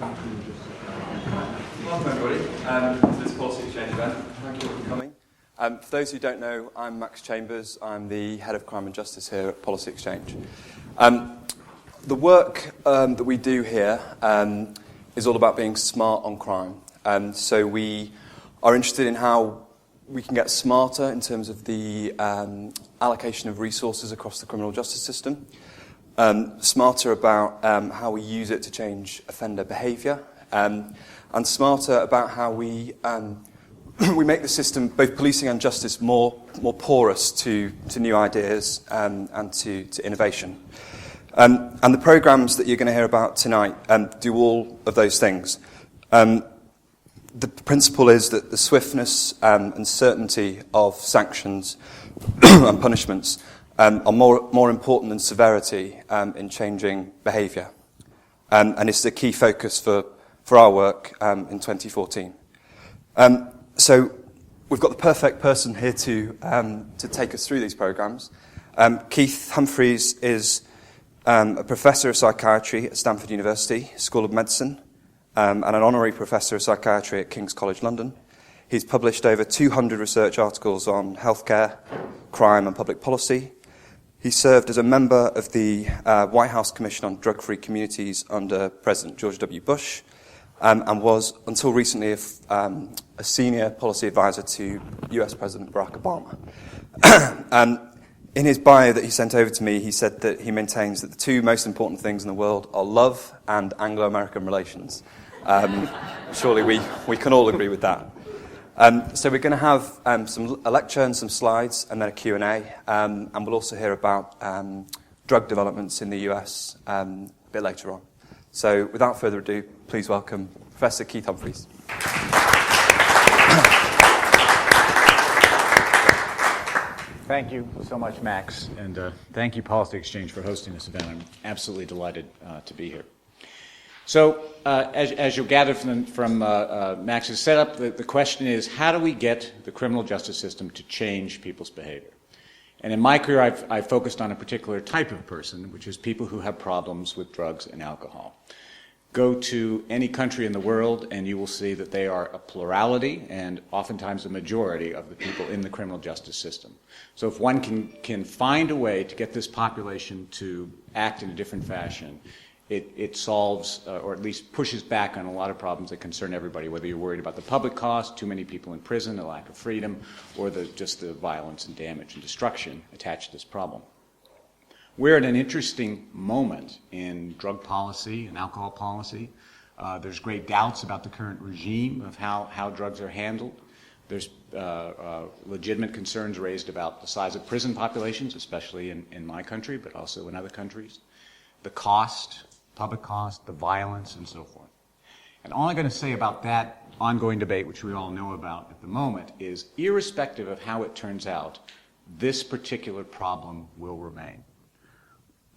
Welcome everybody to this Policy Exchange event. Thank you all for coming. For those who don't know, I'm Max Chambers. I'm the Head of Crime and Justice here at Policy Exchange. The work that we do here is all about being smart on crime. So we are interested in how we can get smarter in terms of the allocation of resources across the criminal justice system, smarter about how we use it to change offender behaviour, and smarter about how we we make the system, both policing and justice, more porous to new ideas and to innovation. And the programmes that you're going to hear about tonight do all of those things. The principle is that the swiftness and certainty of sanctions and punishments are more important than severity in changing behaviour. And it's a key focus for our work in 2014. So we've got the perfect person here to take us through these programmes. Keith Humphreys is a professor of psychiatry at Stanford University School of Medicine, and an honorary professor of psychiatry at King's College London. He's published over 200 research articles on healthcare, crime and public policy. He served as a member of the White House Commission on Drug-Free Communities under President George W. Bush, and was, until recently, a senior policy advisor to US President Barack Obama. In his bio that he sent over to me, he said that he maintains that the two most important things in the world are love and Anglo-American relations. Surely we can all agree with that. So we're going to have a lecture and some slides, and then a Q&A, and we'll also hear about drug developments in the US a bit later on. So without further ado, please welcome Professor Keith Humphreys. Thank you so much, Max, and thank you, Policy Exchange, for hosting this event. I'm absolutely delighted to be here. So, as you'll gather from Max's setup, the question is, how do we get the criminal justice system to change people's behavior? And in my career, I've focused on a particular type of person, which is people who have problems with drugs and alcohol. Go to any country in the world, and you will see that they are a plurality and oftentimes a majority of the people in the criminal justice system. So if one can find a way to get this population to act in a different fashion, it solves, or at least pushes back on a lot of problems that concern everybody, whether you're worried about the public cost, too many people in prison, a lack of freedom, or just the violence and damage and destruction attached to this problem. We're at an interesting moment in drug policy and alcohol policy. There's great doubts about the current regime of how drugs are handled. There's legitimate concerns raised about the size of prison populations, especially in my country, but also in other countries. The cost, public cost, the violence, and so forth. And all I'm going to say about that ongoing debate, which we all know about at the moment, is irrespective of how it turns out, this particular problem will remain.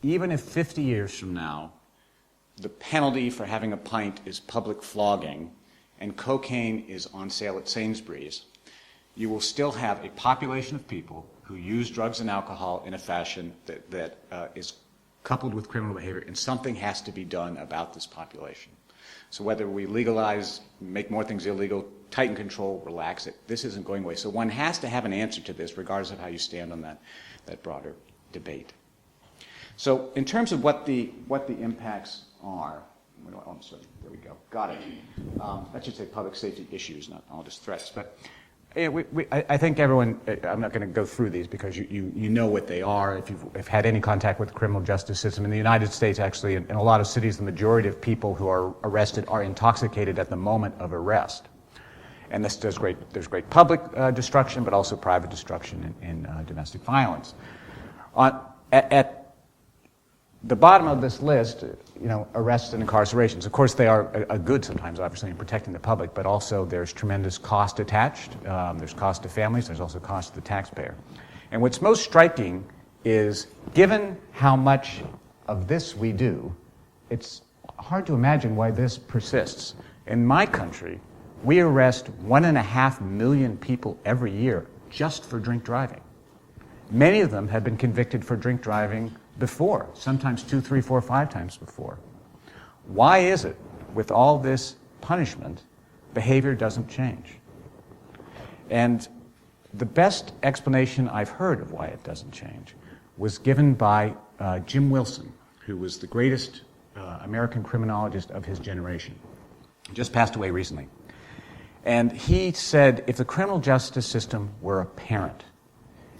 Even if 50 years from now, the penalty for having a pint is public flogging and cocaine is on sale at Sainsbury's, you will still have a population of people who use drugs and alcohol in a fashion that is coupled with criminal behavior, and something has to be done about this population. So whether we legalize, make more things illegal, tighten control, relax it, this isn't going away. So one has to have an answer to this, regardless of how you stand on that broader debate. So in terms of what the impacts are, oh, sorry, there we go, got it. That should say public safety issues, not all just threats. But yeah, I think everyone, I'm not going to go through these because you know what they are if you've had any contact with the criminal justice system. In the United States, actually, in a lot of cities, the majority of people who are arrested are intoxicated at the moment of arrest. And there's great public destruction, but also private destruction in domestic violence. At the bottom of this list, arrests and incarcerations. Of course, they are a good sometimes, obviously, in protecting the public, but also there's tremendous cost attached. There's cost to families. There's also cost to the taxpayer. And what's most striking is, given how much of this we do, it's hard to imagine why this persists. In my country, we arrest 1.5 million people every year just for drink driving. Many of them have been convicted for drink driving before, sometimes 2, 3, 4, 5 times before. Why is it with all this punishment, behavior doesn't change. And the best explanation I've heard of why it doesn't change was given by Jim Wilson, who was the greatest American criminologist of his generation. He just passed away recently. And he said if the criminal justice system were a parent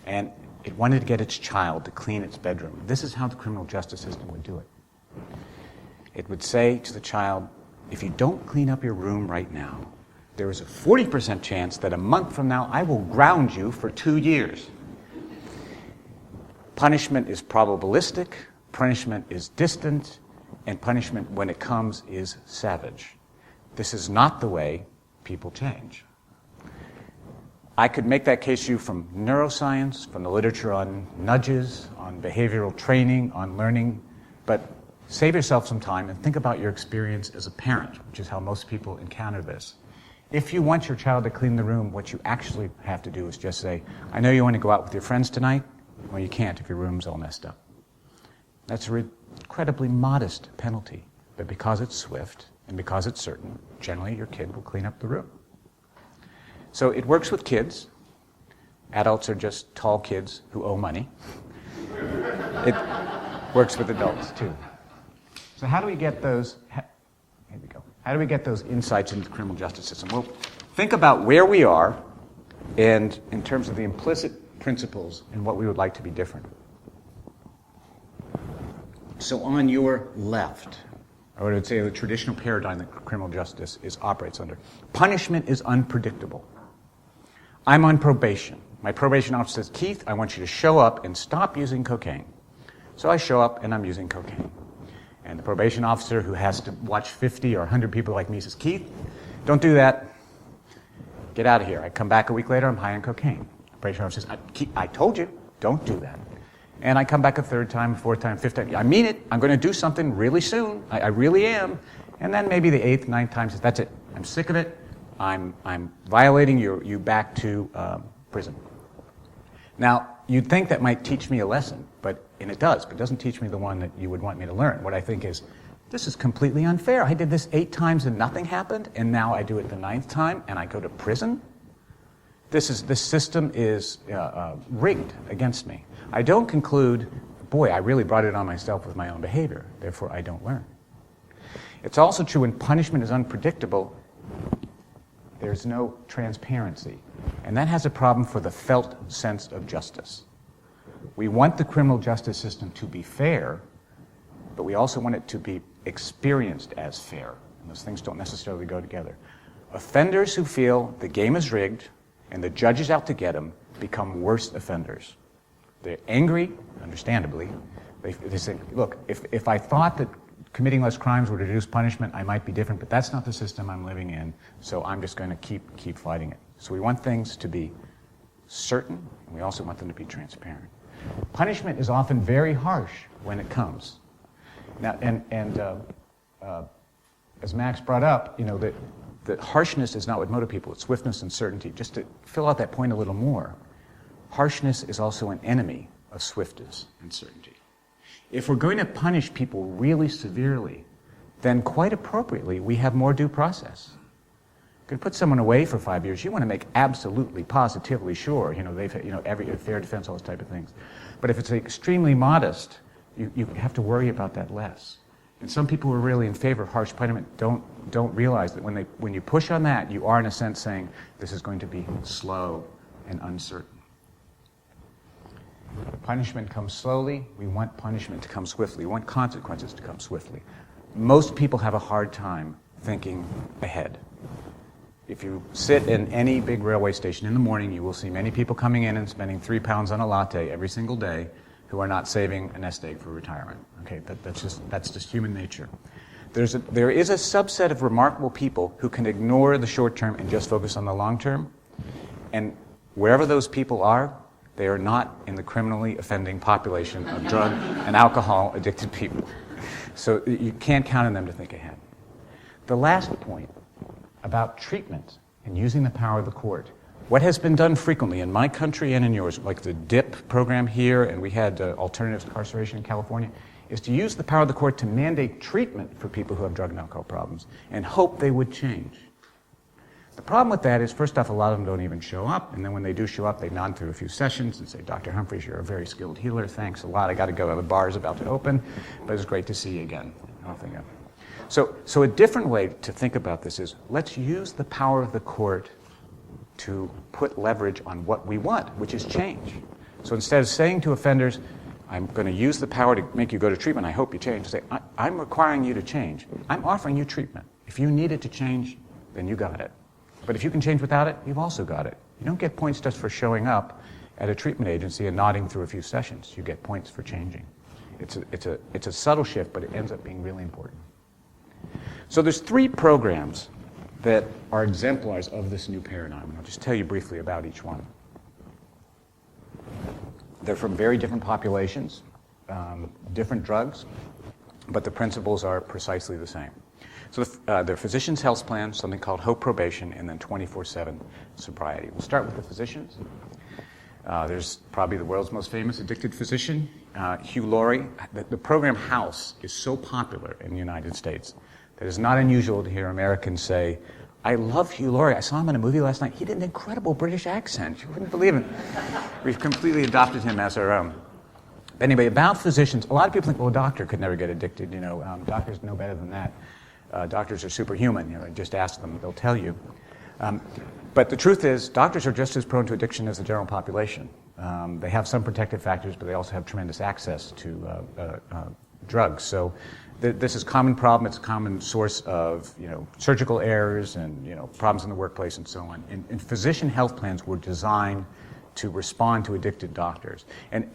and it wanted to get its child to clean its bedroom, this is how the criminal justice system would do it. It would say to the child, if you don't clean up your room right now, there is a 40% chance that a month from now I will ground you for 2 years. Punishment is probabilistic, punishment is distant, and punishment, when it comes, is savage. This is not the way people change. I could make that case to you from neuroscience, from the literature on nudges, on behavioral training, on learning, but save yourself some time and think about your experience as a parent, which is how most people encounter this. If you want your child to clean the room, what you actually have to do is just say, I know you want to go out with your friends tonight. Well, you can't if your room's all messed up. That's an incredibly modest penalty, but because it's swift and because it's certain, generally your kid will clean up the room. So it works with kids. Adults are just tall kids who owe money. It works with adults, too. So how do we get those... Here we go. How do we get those insights into the criminal justice system? Well, think about where we are and in terms of the implicit principles and what we would like to be different. So on your left, I would say the traditional paradigm that criminal justice operates under, punishment is unpredictable. I'm on probation. My probation officer says, Keith, I want you to show up and stop using cocaine. So I show up and I'm using cocaine. And the probation officer, who has to watch 50 or 100 people like me, says, Keith, don't do that. Get out of here. I come back a week later, I'm high on cocaine. The probation officer says, I told you, don't do that. And I come back a third time, a fourth time, fifth time. I mean it. I'm going to do something really soon. I really am. And then maybe the eighth, ninth time says, that's it. I'm sick of it. I'm violating you back to prison. Now, you'd think that might teach me a lesson, and it does, but it doesn't teach me the one that you would want me to learn. What I think is, this is completely unfair. I did this 8 times and nothing happened, and now I do it the 9th time and I go to prison? This system is rigged against me. I don't conclude, boy, I really brought it on myself with my own behavior, therefore I don't learn. It's also true when punishment is unpredictable, there's no transparency. And that has a problem for the felt sense of justice. We want the criminal justice system to be fair, but we also want it to be experienced as fair. And those things don't necessarily go together. Offenders who feel the game is rigged and the judge is out to get them become worse offenders. They're angry, understandably. They say, look, if I thought that committing less crimes would reduce punishment, I might be different, but that's not the system I'm living in, so I'm just going to keep fighting it. So we want things to be certain, and we also want them to be transparent. Punishment is often very harsh when it comes. Now, as Max brought up, that harshness is not what motivates people, it's swiftness and certainty. Just to fill out that point a little more, harshness is also an enemy of swiftness and certainty. If we're going to punish people really severely, then quite appropriately, we have more due process. You can put someone away for 5 years. You want to make absolutely, positively sure, every fair defense, all those type of things. But if it's extremely modest, you have to worry about that less. And some people who are really in favor of harsh punishment don't realize that when you push on that, you are in a sense saying this is going to be slow and uncertain. Punishment comes slowly. We want punishment to come swiftly. We want consequences to come swiftly. Most people have a hard time thinking ahead. If you sit in any big railway station in the morning, you will see many people coming in and spending 3 pounds on a latte every single day who are not saving a nest egg for retirement. Okay, that's just human nature. There is a subset of remarkable people who can ignore the short term and just focus on the long term. And wherever those people are, they are not in the criminally offending population of drug and alcohol addicted people. So you can't count on them to think ahead. The last point about treatment and using the power of the court. What has been done frequently in my country and in yours, like the DIP program here, and we had alternative incarceration in California, is to use the power of the court to mandate treatment for people who have drug and alcohol problems and hope they would change. The problem with that is, first off, a lot of them don't even show up, and then when they do show up, they nod through a few sessions and say, Dr. Humphreys, you're a very skilled healer, thanks a lot, I got to go, the bar is about to open, but it's great to see you again. So a different way to think about this is, let's use the power of the court to put leverage on what we want, which is change. So instead of saying to offenders, I'm going to use the power to make you go to treatment, I hope you change, say, I'm requiring you to change. I'm offering you treatment. If you need it to change, then you got it. But if you can change without it, you've also got it. You don't get points just for showing up at a treatment agency and nodding through a few sessions. You get points for changing. It's a subtle shift, but it ends up being really important. So there's 3 programs that are exemplars of this new paradigm. And I'll just tell you briefly about each one. They're from very different populations, different drugs, but the principles are precisely the same. So they're physicians' health plans, something called Hope Probation, and then 24/7 sobriety. We'll start with the physicians. There's probably the world's most famous addicted physician, Hugh Laurie. The program House is so popular in the United States that it's not unusual to hear Americans say, I love Hugh Laurie. I saw him in a movie last night. He did an incredible British accent. You wouldn't believe it. We've completely adopted him as our own. But anyway, about physicians, a lot of people think, well, a doctor could never get addicted. Doctors know better than that. Doctors are superhuman. Just ask them, they'll tell you. But the truth is, doctors are just as prone to addiction as the general population. They have some protective factors, but they also have tremendous access to drugs. So this is a common problem. It's a common source of surgical errors and problems in the workplace and so on. And physician health plans were designed to respond to addicted doctors. And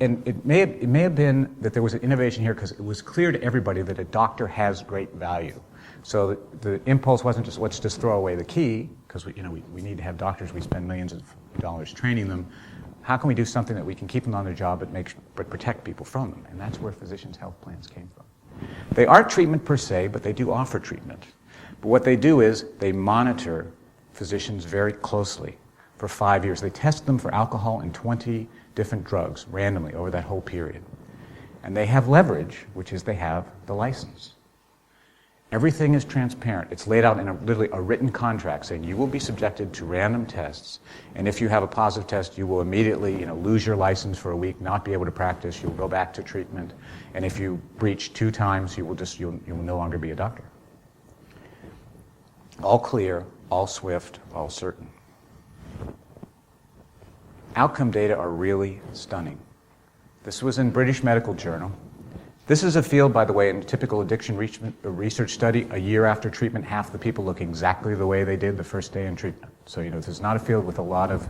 it may have been that there was an innovation here because it was clear to everybody that a doctor has great value. So the impulse wasn't just let's just throw away the key because we need to have doctors. We spend millions of dollars training them. How can we do something that we can keep them on their job but protect people from them? And that's where physicians' health plans came from. They aren't treatment per se, but they do offer treatment. But what they do is they monitor physicians very closely for 5 years. They test them for alcohol and 20 different drugs randomly over that whole period. And they have leverage, which is they have the license. Everything is transparent. It's laid out in literally a written contract saying you will be subjected to random tests, and if you have a positive test, you will immediately lose your license for a week, not be able to practice, you'll go back to treatment, and if you breach 2 times, you will no longer be a doctor. All clear, all swift, all certain. Outcome data are really stunning. This was in British Medical Journal. This is a field, by the way, in a typical addiction research study, a year after treatment, half the people look exactly the way they did the first day in treatment. So, this is not a field with a lot of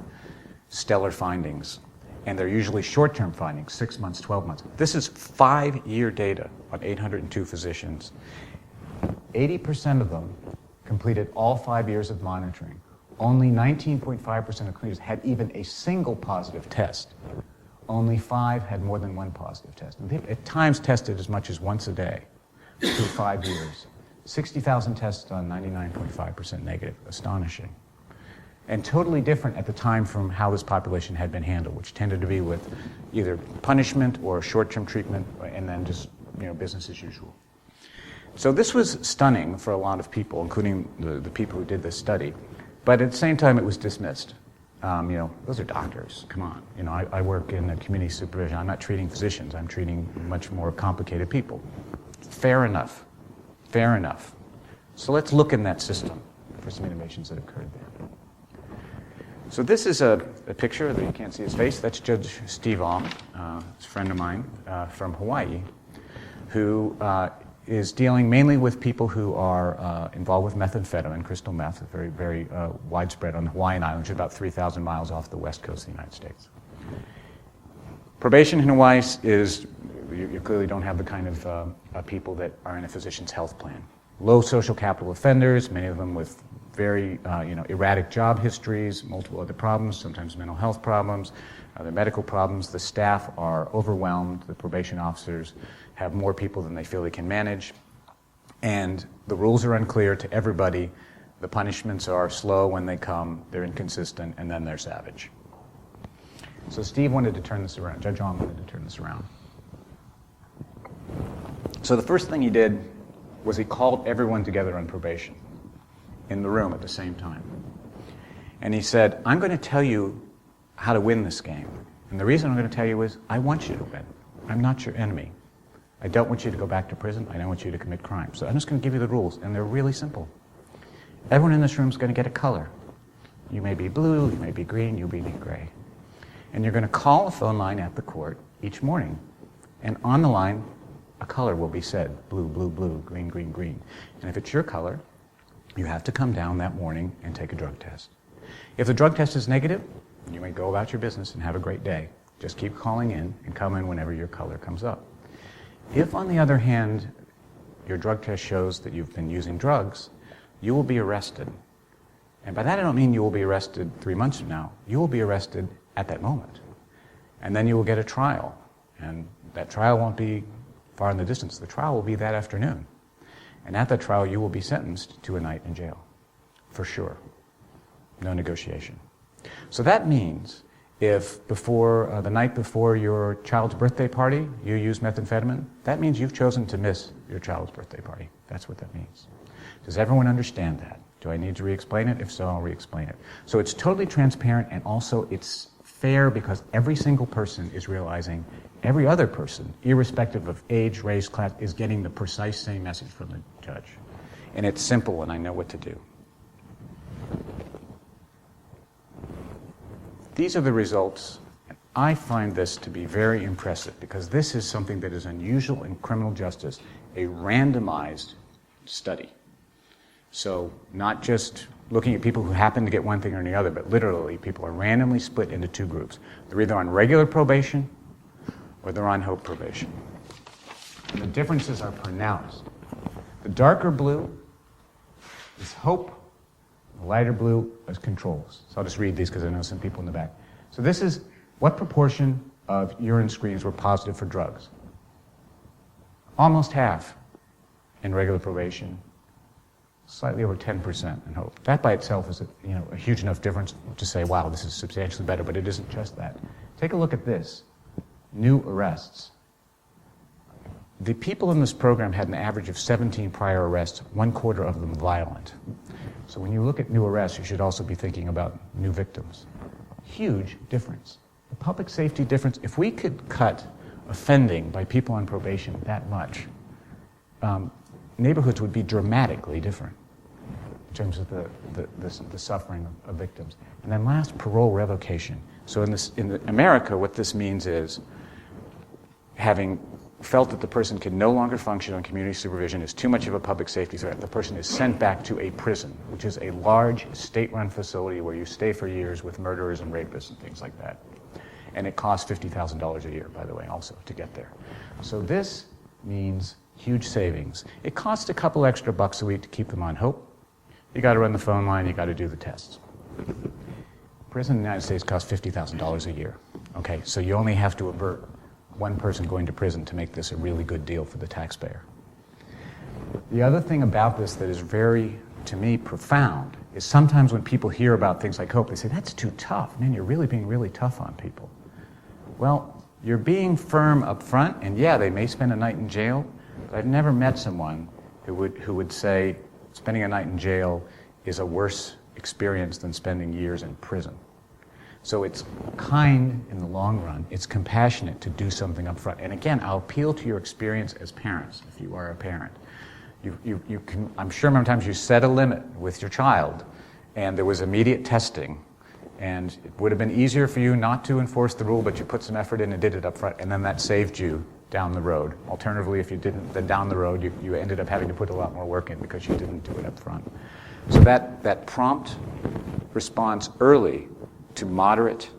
stellar findings. And they're usually short-term findings, 6 months, 12 months. This is 5-year data on 802 physicians. 80% of them completed all 5 years of monitoring. Only 19.5% of cleaners had even a single positive test. Only 5 had more than 1 positive test. And they at times tested as much as once a day through 5 years. 60,000 tests on 99.5% negative. Astonishing. And totally different at the time from how this population had been handled, which tended to be with either punishment or short-term treatment and then just business as usual. So this was stunning for a lot of people, including the people who did this study. But at the same time, it was dismissed. Those are doctors. Come on. I work in community supervision. I'm not treating physicians. I'm treating much more complicated people. Fair enough. Fair enough. So let's look in that system for some innovations that occurred there. So this is a picture that you can't see his face. That's Judge Steve Ong, a friend of mine from Hawaii, who is dealing mainly with people who are involved with methamphetamine, crystal meth, very, very widespread on the Hawaiian Islands, about 3,000 miles off the west coast of the United States. Probation in Hawaii is, you clearly don't have the kind of people that are in a physician's health plan. Low social capital offenders, many of them with very erratic job histories, multiple other problems, sometimes mental health problems, other medical problems. The staff are overwhelmed. The probation officers have more people than they feel they can manage. And the rules are unclear to everybody. The punishments are slow when they come, they're inconsistent, and then they're savage. So Steve wanted to turn this around. Judge Ong wanted to turn this around. So the first thing he did was he called everyone together on probation in the room at the same time. And he said, I'm going to tell you how to win this game. And the reason I'm going to tell you is I want you to win. I'm not your enemy. I don't want you to go back to prison. I don't want you to commit crime. So I'm just going to give you the rules, and they're really simple. Everyone in this room is going to get a color. You may be blue, you may be green, you may be gray. And you're going to call a phone line at the court each morning. And on the line, a color will be said, blue, blue, blue, green, green, green. And if it's your color, you have to come down that morning and take a drug test. If the drug test is negative, you may go about your business and have a great day. Just keep calling in and come in whenever your color comes up. If, on the other hand, your drug test shows that you've been using drugs, you will be arrested. And by that I don't mean you will be arrested 3 months from now. You will be arrested at that moment. And then you will get a trial. And that trial won't be far in the distance. The trial will be that afternoon. And at that trial, you will be sentenced to a night in jail. For sure. No negotiation. So that means if before the night before your child's birthday party, you use methamphetamine, that means you've chosen to miss your child's birthday party. That's what that means. Does everyone understand that? Do I need to re-explain it? If so, I'll re-explain it. So it's totally transparent, and also it's fair because every single person is realizing every other person, irrespective of age, race, class, is getting the precise same message from the judge. And it's simple, and I know what to do. These are the results. I find this to be very impressive because this is something that is unusual in criminal justice, a randomized study. So not just looking at people who happen to get one thing or the other, but literally people are randomly split into two groups. They're either on regular probation or they're on hope probation. And the differences are pronounced. The darker blue is hope. The lighter blue is controls. So I'll just read these because I know some people in the back. So this is what proportion of urine screens were positive for drugs. Almost half in regular probation. Slightly over 10% in hope. That by itself is a huge enough difference to say, wow, this is substantially better, but it isn't just that. Take a look at this. New arrests. The people in this program had an average of 17 prior arrests, 1/4 of them violent. So when you look at new arrests, you should also be thinking about new victims. Huge difference. The public safety difference, if we could cut offending by people on probation that much, neighborhoods would be dramatically different in terms of the suffering of victims. And then last, parole revocation. So in America, what this means is having felt that the person can no longer function on community supervision, is too much of a public safety threat, the person is sent back to a prison, which is a large state-run facility where you stay for years with murderers and rapists and things like that. And it costs $50,000 a year, by the way, also, to get there. So this means huge savings. It costs a couple extra bucks a week to keep them on hope. You got to run the phone line, you got to do the tests. Prison in the United States costs $50,000 a year. Okay, so you only have to avert one person going to prison to make this a really good deal for the taxpayer. The other thing about this that is very, to me, profound is sometimes when people hear about things like hope, they say, that's too tough. Man, you're really being really tough on people. Well, you're being firm up front, and yeah, they may spend a night in jail, but I've never met someone who would say spending a night in jail is a worse experience than spending years in prison. So it's kind in the long run. It's compassionate to do something up front. And again, I'll appeal to your experience as parents, if you are a parent. You can, I'm sure sometimes you set a limit with your child, and there was immediate testing, and it would have been easier for you not to enforce the rule, but you put some effort in and did it up front, and then that saved you down the road. Alternatively, if you didn't, then down the road, you ended up having to put a lot more work in because you didn't do it up front. So that prompt response early to moderate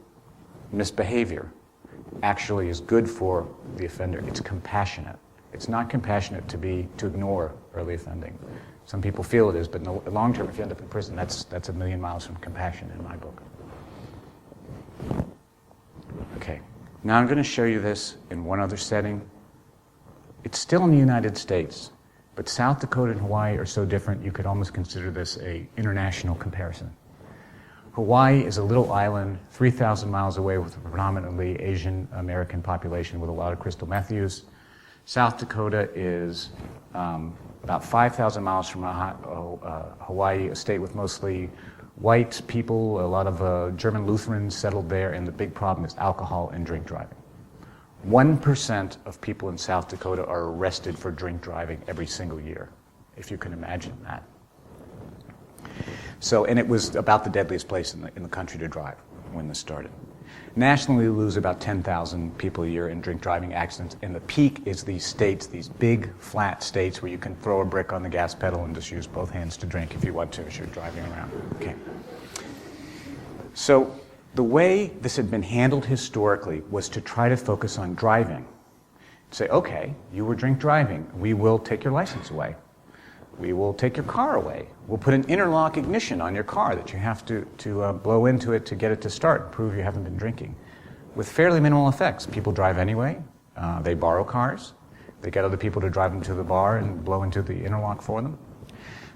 misbehavior actually is good for the offender. It's compassionate. It's not compassionate to ignore early offending. Some people feel it is, but in the long term, if you end up in prison, that's a million miles from compassion in my book. Okay, now I'm going to show you this in one other setting. It's still in the United States, but South Dakota and Hawaii are so different, you could almost consider this an international comparison. Hawaii is a little island 3,000 miles away with a predominantly Asian American population with a lot of crystal meth use. South Dakota is about 5,000 miles from Hawaii, a state with mostly white people, a lot of German Lutherans settled there, and the big problem is alcohol and drink driving. 1% of people in South Dakota are arrested for drink driving every single year, if you can imagine that. So, and it was about the deadliest place in the country to drive when this started. Nationally, we lose about 10,000 people a year in drink driving accidents, and the peak is these states, these big, flat states where you can throw a brick on the gas pedal and just use both hands to drink if you want to as you're driving around. Okay. So the way this had been handled historically was to try to focus on driving. Say, okay, you were drink driving. We will take your license away. We will take your car away. We'll put an interlock ignition on your car that you have to blow into it to get it to start, prove you haven't been drinking. With fairly minimal effects. People drive anyway. They borrow cars. They get other people to drive them to the bar and blow into the interlock for them.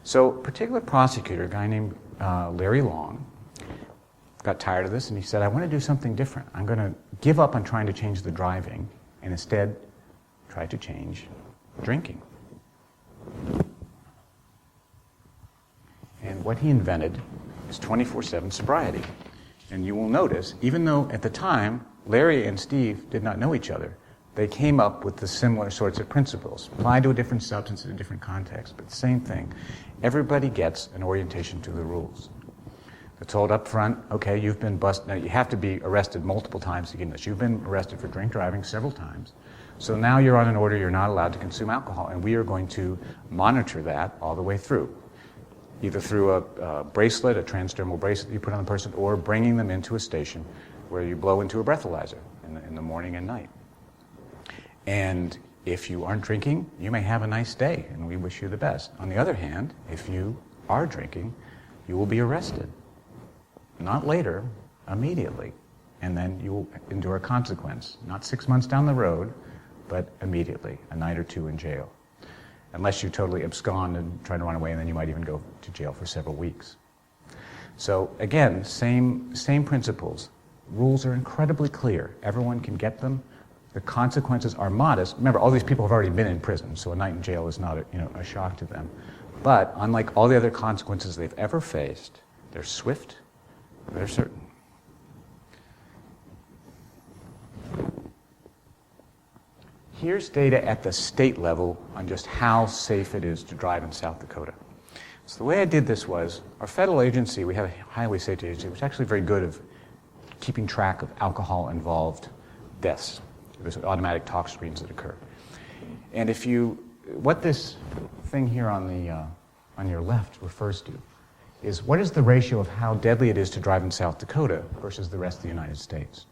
So a particular prosecutor, a guy named Larry Long, got tired of this and he said, I want to do something different. I'm going to give up on trying to change the driving and instead try to change drinking. And what he invented is 24/7 sobriety. And you will notice, even though at the time Larry and Steve did not know each other, they came up with the similar sorts of principles, applied to a different substance in a different context, but the same thing. Everybody gets an orientation to the rules. They're told up front, okay, you've been busted. Now, you have to be arrested multiple times to get this. You've been arrested for drink driving several times. So now you're on an order, you're not allowed to consume alcohol, and we are going to monitor that all the way through. Either through a bracelet, a transdermal bracelet you put on the person, or bringing them into a station where you blow into a breathalyzer in the morning and night. And if you aren't drinking, you may have a nice day, and we wish you the best. On the other hand, if you are drinking, you will be arrested. Not later, immediately. And then you will endure a consequence. Not 6 months down the road, but immediately, a night or two in jail. Unless you totally abscond and try to run away, and then you might even go to jail for several weeks. So again, same principles. Rules are incredibly clear. Everyone can get them. The consequences are modest. Remember, all these people have already been in prison, so a night in jail is not a shock to them. But unlike all the other consequences they've ever faced, they're swift, they're certain. Here's data at the state level on just how safe it is to drive in South Dakota. So the way I did this was, our federal agency, we have a highway safety agency, which is actually very good of keeping track of alcohol-involved deaths. There's automatic talk screens that occur. And what this thing here on your left refers to is what is the ratio of how deadly it is to drive in South Dakota versus the rest of the United States?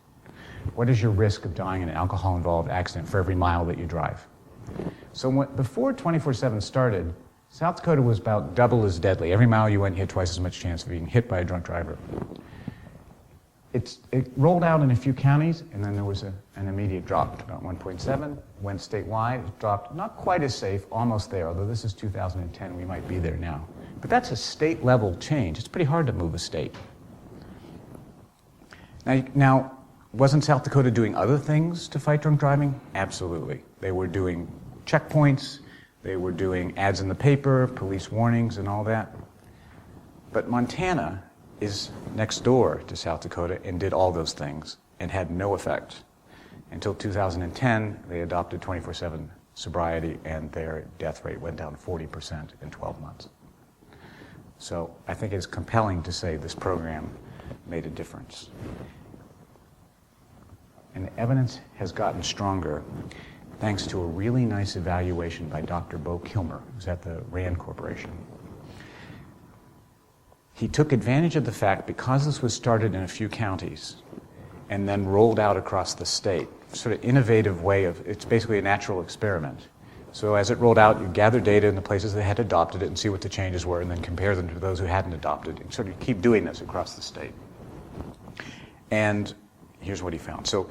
What is your risk of dying in an alcohol-involved accident for every mile that you drive? So before 24/7 started, South Dakota was about double as deadly. Every mile you went, you had twice as much chance of being hit by a drunk driver. It rolled out in a few counties, and then there was an immediate drop to about 1.7. Went statewide, it dropped. Not quite as safe, almost there, although this is 2010, we might be there now. But that's a state-level change. It's pretty hard to move a state. Now, wasn't South Dakota doing other things to fight drunk driving? Absolutely. They were doing checkpoints, they were doing ads in the paper, police warnings, and all that. But Montana is next door to South Dakota and did all those things and had no effect. Until 2010, they adopted 24/7 sobriety, and their death rate went down 40% in 12 months. So I think it's compelling to say this program made a difference. And the evidence has gotten stronger thanks to a really nice evaluation by Dr. Bo Kilmer, who's at the RAND Corporation. He took advantage of the fact, because this was started in a few counties and then rolled out across the state, sort of innovative way of, it's basically a natural experiment. So as it rolled out, you gather data in the places that had adopted it and see what the changes were, and then compare them to those who hadn't adopted it, and sort of keep doing this across the state. And here's what he found. So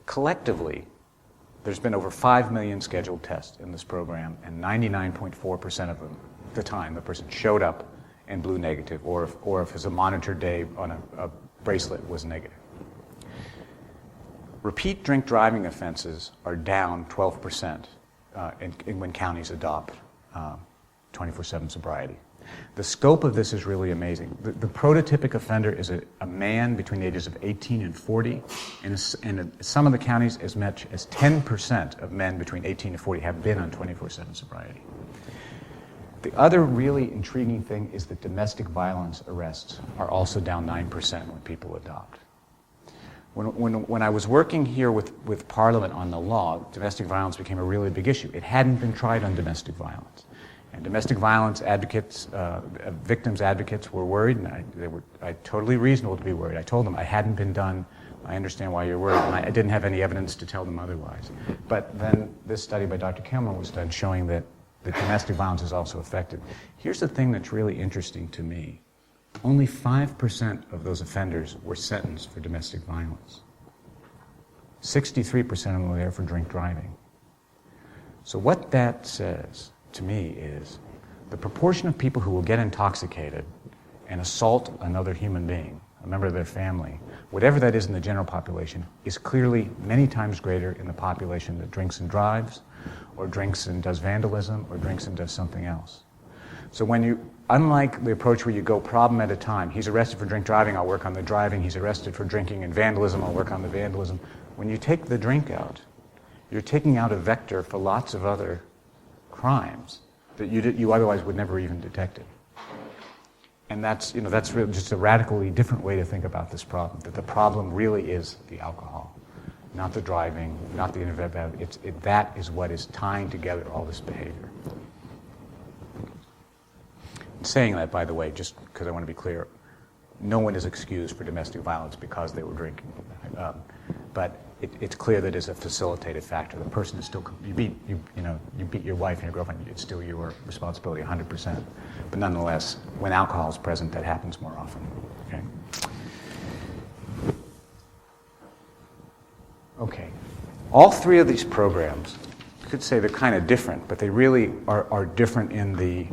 collectively, there's been over 5 million scheduled tests in this program, and 99.4% of them, at the time, the person showed up and blew negative, or if it's a monitored day on a bracelet was negative. Repeat drink driving offenses are down 12% when counties adopt 24/7 sobriety. The scope of this is really amazing. The prototypic offender is a man between the ages of 18 and 40, and in some of the counties as much as 10% of men between 18 and 40 have been on 24/7 sobriety. The other really intriguing thing is that domestic violence arrests are also down 9% when people adopt. When I was working here with Parliament on the law, domestic violence became a really big issue. It hadn't been tried on domestic violence. And domestic violence advocates, victims advocates were worried, and they were totally reasonable to be worried. I told them I hadn't been done. I understand why you're worried, and I didn't have any evidence to tell them otherwise. But then this study by Dr. Kilmer was done showing that domestic violence is also affected. Here's the thing that's really interesting to me. Only 5% of those offenders were sentenced for domestic violence. 63% of them were there for drink driving. So what that says to me is the proportion of people who will get intoxicated and assault another human being, a member of their family, whatever that is in the general population, is clearly many times greater in the population that drinks and drives, or drinks and does vandalism, or drinks and does something else. So when you, unlike the approach where you go problem at a time, he's arrested for drink driving, I'll work on the driving, he's arrested for drinking and vandalism, I'll work on the vandalism. When you take the drink out, you're taking out a vector for lots of other crimes that you otherwise would never even detect it. And that's really just a radically different way to think about this problem, that the problem really is the alcohol, not the driving, not the that is what is tying together all this behavior. Saying that, by the way, just because I want to be clear, no one is excused for domestic violence because they were drinking. But it's clear that it's a facilitated factor. The person is still, you beat your wife and your girlfriend, it's still your responsibility 100%. But nonetheless, when alcohol is present, that happens more often. Okay. All three of these programs, you could say they're kind of different, but they really are different in the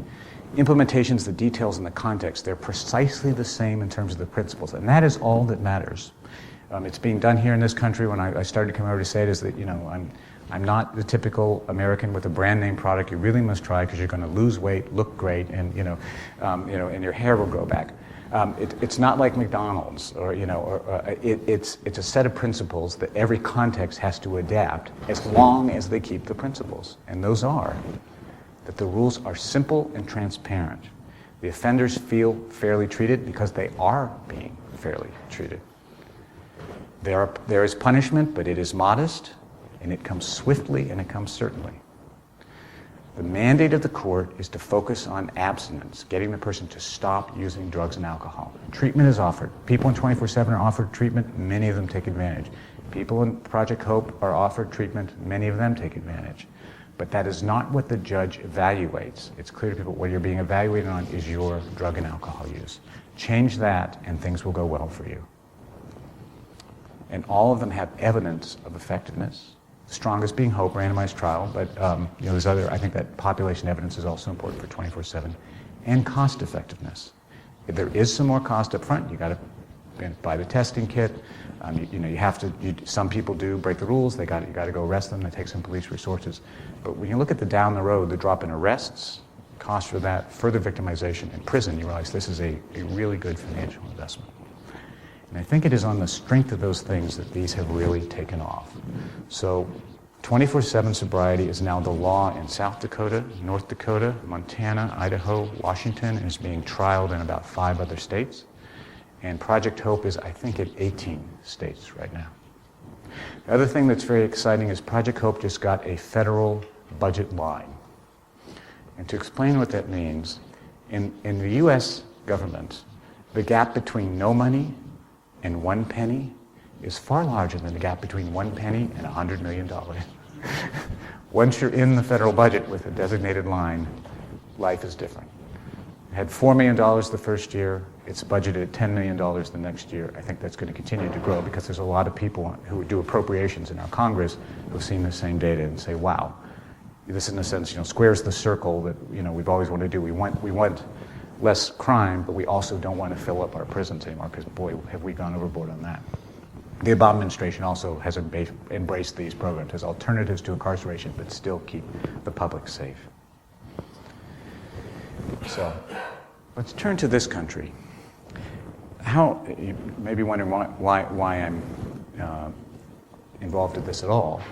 implementations, the details, and the context. They're precisely the same in terms of the principles, and that is all that matters. It's being done here in this country. When I started to come over to say it, is that I'm not the typical American with a brand name product you really must try because you're going to lose weight, look great, and and your hair will grow back. It's not like McDonald's, it's a set of principles that every context has to adapt as long as they keep the principles, and those are that the rules are simple and transparent. The offenders feel fairly treated because they are being fairly treated. There is punishment, but it is modest, and it comes swiftly, and it comes certainly. The mandate of the court is to focus on abstinence, getting the person to stop using drugs and alcohol. Treatment is offered. People in 24/7 are offered treatment. Many of them take advantage. People in Project Hope are offered treatment. Many of them take advantage. But that is not what the judge evaluates. It's clear to people what you're being evaluated on is your drug and alcohol use. Change that, and things will go well for you. And all of them have evidence of effectiveness. The strongest being Hope, randomized trial, but there's other. I think that population evidence is also important for 24/7, and cost effectiveness. If there is some more cost up front, you got to buy the testing kit. You have to. Some people do break the rules. You got to go arrest them. It takes some police resources. But when you look at the down the road, the drop in arrests, cost for that, further victimization in prison, you realize this is a really good financial investment. And I think it is on the strength of those things that these have really taken off. So 24/7 sobriety is now the law in South Dakota, North Dakota, Montana, Idaho, Washington, and is being trialed in about 5 other states. And Project Hope is, I think, in 18 states right now. The other thing that's very exciting is Project Hope just got a federal budget line. And to explain what that means, in the U.S. government, the gap between no money and 1 penny is far larger than the gap between 1 penny and $100 million. Once you're in the federal budget with a designated line, life is different. It had $4 million the first year. It's budgeted at $10 million the next year. I think that's going to continue to grow because there's a lot of people who do appropriations in our Congress who've seen the same data and say, wow, this in a sense, squares the circle that, we've always wanted to do. We want less crime, but we also don't want to fill up our prisons anymore because, boy, have we gone overboard on that. The Obama administration also has embraced these programs as alternatives to incarceration, but still keep the public safe. So let's turn to this country. You may be wondering why I'm involved in this at all.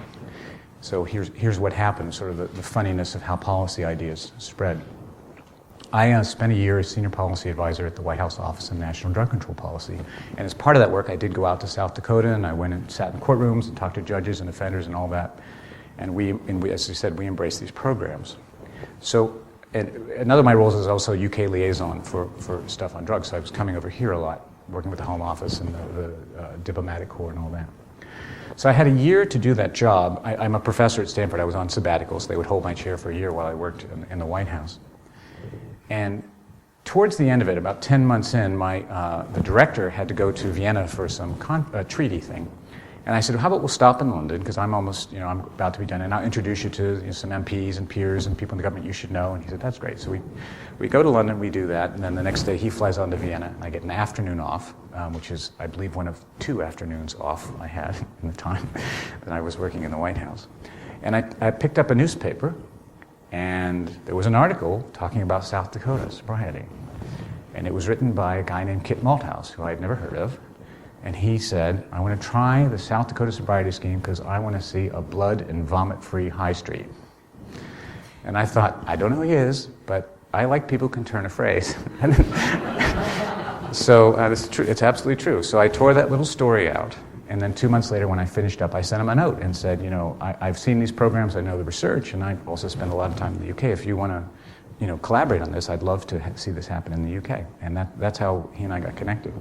So here's what happened, sort of the funniness of how policy ideas spread. I spent a year as senior policy advisor at the White House Office of National Drug Control Policy. And as part of that work, I did go out to South Dakota, and I went and sat in courtrooms and talked to judges and offenders and all that. And we, as I said, we embraced these programs. So another of my roles is also UK liaison for stuff on drugs. So I was coming over here a lot, working with the Home Office and the diplomatic corps and all that. So I had a year to do that job. I'm a professor at Stanford. I was on sabbatical, so they would hold my chair for a year while I worked in the White House. And towards the end of it, about 10 months in, the director had to go to Vienna for some treaty thing. And I said, how about we'll stop in London, because I'm almost, I'm about to be done, and I'll introduce you to some MPs and peers and people in the government you should know. And he said, that's great. So we go to London, we do that, and then the next day he flies on to Vienna, and I get an afternoon off, which is, I believe, one of 2 afternoons off I had in the time that I was working in the White House. And I picked up a newspaper, and there was an article talking about South Dakota sobriety. And it was written by a guy named Kit Malthouse, who I had never heard of. And he said, I want to try the South Dakota Sobriety Scheme because I want to see a blood and vomit-free high street. And I thought, I don't know who he is, but I like people who can turn a phrase. So this is true. It's absolutely true. So I tore that little story out. And then 2 months later, when I finished up, I sent him a note and said, I've seen these programs, I know the research, and I also spend a lot of time in the UK. If you want to, collaborate on this, I'd love to see this happen in the UK. And that's how he and I got connected.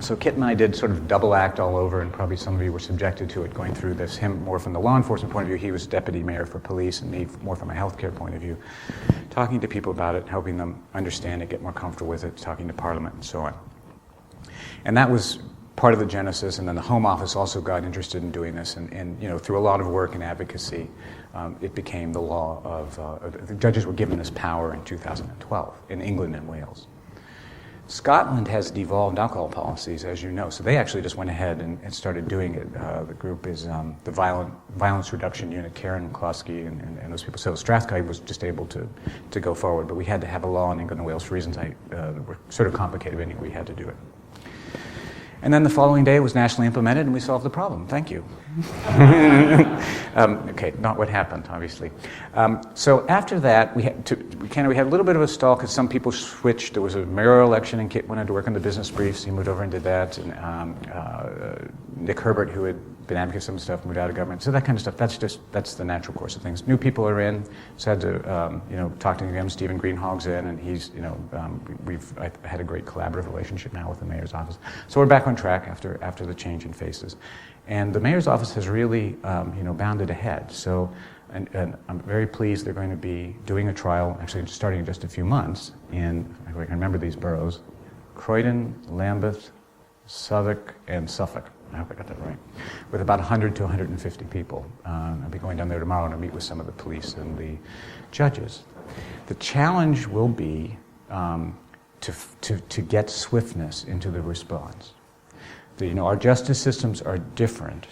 So Kit and I did sort of double act all over, and probably some of you were subjected to it going through this. Him more from the law enforcement point of view, he was deputy mayor for police, and me more from a healthcare point of view, talking to people about it, helping them understand it, get more comfortable with it, talking to Parliament and so on. And that was part of the genesis, and then the Home Office also got interested in doing this, and through a lot of work and advocacy, it became the law of, the judges were given this power in 2012 in England and Wales. Scotland has devolved alcohol policies, as you know, so they actually just went ahead and started doing it. The group is the Violence Reduction Unit, Karen McCloskey and those people. So Strathclyde was just able to go forward, but we had to have a law in England and Wales for reasons that were sort of complicated, but anyway, we had to do it. And then the following day it was nationally implemented, and we solved the problem. Thank you. Okay, not what happened, obviously. So after that, we had a little bit of a stall because some people switched. There was a mayoral election, and Kit went to work on the business briefs. He moved over and did that. And Nick Herbert, who had been advocating some stuff, moved out of government. So that kind of stuff. That's the natural course of things. New people are in. So I had to talk to him. Stephen Greenhog's in, and he's I had a great collaborative relationship now with the mayor's office. So we're back on track after the change in faces. And the mayor's office has really, bounded ahead. So, and I'm very pleased they're going to be doing a trial, actually starting in just a few months, in, I can remember these boroughs, Croydon, Lambeth, Southwark, and Suffolk. I hope I got that right. With about 100 to 150 people. I'll be going down there tomorrow to meet with some of the police and the judges. The challenge will be to get swiftness into the response. Our justice systems are different,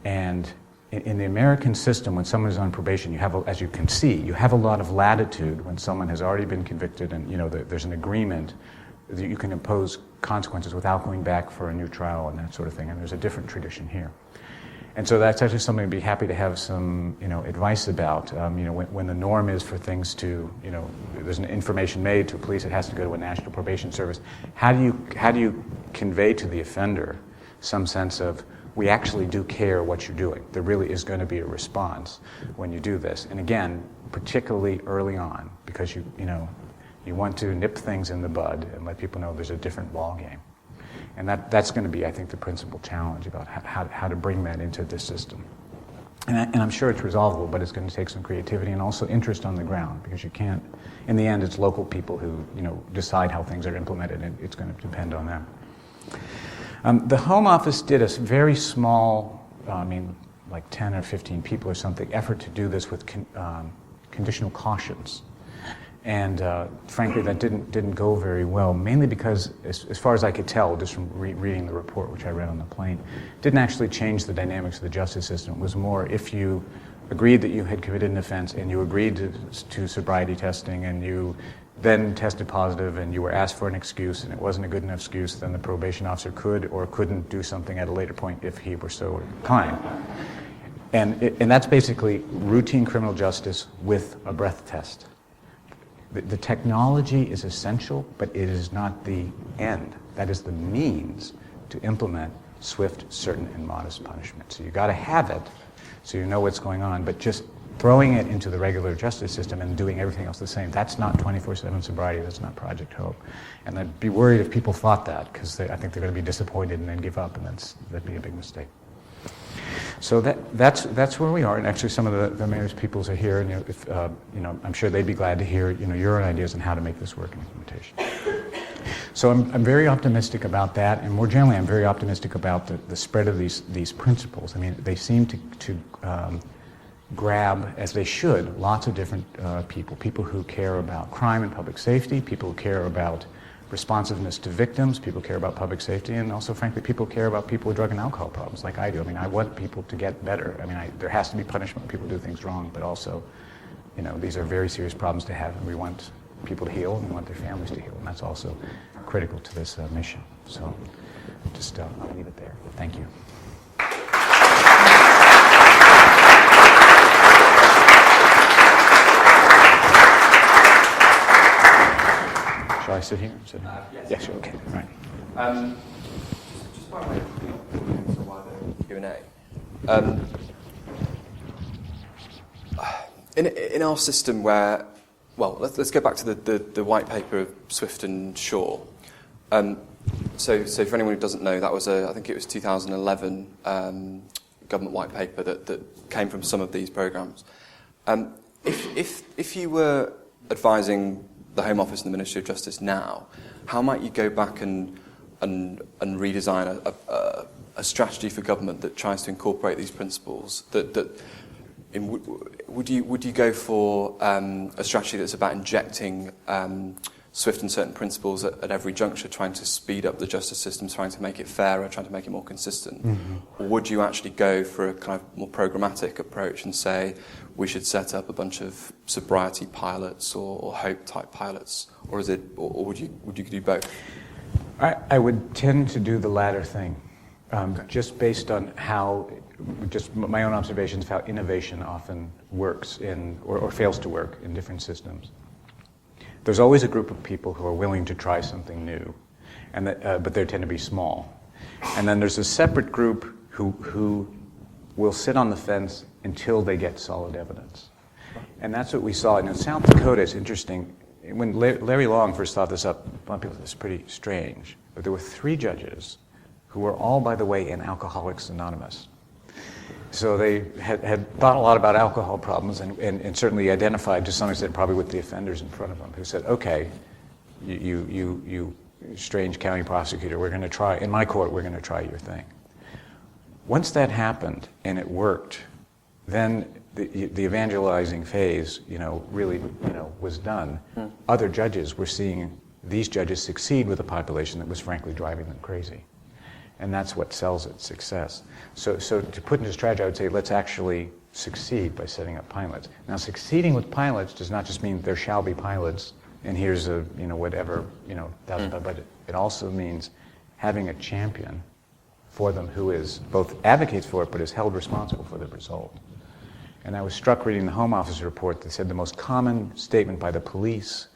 and in the American system, when someone is on probation, you have, as you can see, you have a lot of latitude when someone has already been convicted, and there's an agreement that you can impose consequences without going back for a new trial and that sort of thing. And there's a different tradition here, and so that's actually something I'd be happy to have some advice about. When the norm is for things to there's an information made to police, it has to go to a national probation service. How do you convey to the offender some sense of, we actually do care what you're doing. There really is going to be a response when you do this. And again, particularly early on, because you want to nip things in the bud and let people know there's a different ball game. And that's going to be, I think, the principal challenge about how to bring that into this system. And I'm sure it's resolvable, but it's going to take some creativity and also interest on the ground, because you can't, in the end, it's local people who decide how things are implemented, and it's going to depend on them. The Home Office did a very small, like 10 or 15 people or something, effort to do this with conditional cautions. And frankly, that didn't go very well, mainly because, as far as I could tell, just from reading the report, which I read on the plane, didn't actually change the dynamics of the justice system. It was more if you agreed that you had committed an offense and you agreed to sobriety testing and you then tested positive and you were asked for an excuse and it wasn't a good enough excuse, then the probation officer could or couldn't do something at a later point if he were so inclined. And that's basically routine criminal justice with a breath test. The technology is essential, but it is not the end. That is the means to implement swift, certain, and modest punishment. So you got to have it so you know what's going on, but just throwing it into the regular justice system and doing everything else the same, that's not 24/7 sobriety, that's not Project Hope. And I'd be worried if people thought that, because I think they're going to be disappointed and then give up, and that'd be a big mistake. So that's where we are, and actually some of the mayor's peoples are here, and if, I'm sure they'd be glad to hear your own ideas on how to make this work in implementation. So I'm very optimistic about that, and more generally I'm very optimistic about the spread of these principles. I mean, they seem to grab, as they should, lots of different people who care about crime and public safety, people who care about responsiveness to victims, people care about public safety, and also, frankly, people care about people with drug and alcohol problems, like I do. I mean, I want people to get better. I mean, there has to be punishment when people do things wrong, but also, these are very serious problems to have, and we want people to heal, and we want their families to heal, and that's also critical to this mission. So, I'll leave it there. Thank you. Shall I sit here? Yes, sure, okay, all right. Just by way of wider Q&A. In our system where, let's go back to the white paper of Swift and Shaw. So for anyone who doesn't know, that was I think it was 2011 government white paper that came from some of these programs. If you were advising the Home Office and the Ministry of Justice now, how might you go back and redesign a strategy for government that tries to incorporate these principles? Would you go for a strategy that's about injecting swift and certain principles at every juncture, trying to speed up the justice system, trying to make it fairer, trying to make it more consistent? Mm-hmm. Or would you actually go for a kind of more programmatic approach and say we should set up a bunch of sobriety pilots or hope type pilots, or would you do both? I would tend to do the latter thing, just based on how, just my own observations of how innovation often works or fails to work in different systems. There's always a group of people who are willing to try something new, but they tend to be small. And then there's a separate group who will sit on the fence until they get solid evidence. And that's what we saw. And in South Dakota, it's interesting. When Larry Long first thought this up, a lot of people said, this is pretty strange. But there were 3 judges who were all, by the way, in Alcoholics Anonymous. So they had thought a lot about alcohol problems and certainly identified to some extent probably with the offenders in front of them, who said, okay, you strange county prosecutor, we're going to try, in my court, we're going to try your thing. Once that happened and it worked, then the evangelizing phase, really, was done. Other judges were seeing these judges succeed with a population that was frankly driving them crazy. And that's what sells it, success. So to put into strategy, I would say let's actually succeed by setting up pilots. Now, succeeding with pilots does not just mean there shall be pilots and here's a, whatever, $1,000 budget. It also means having a champion for them who is both advocates for it but is held responsible for the result. And I was struck reading the Home Office report that said the most common statement by the police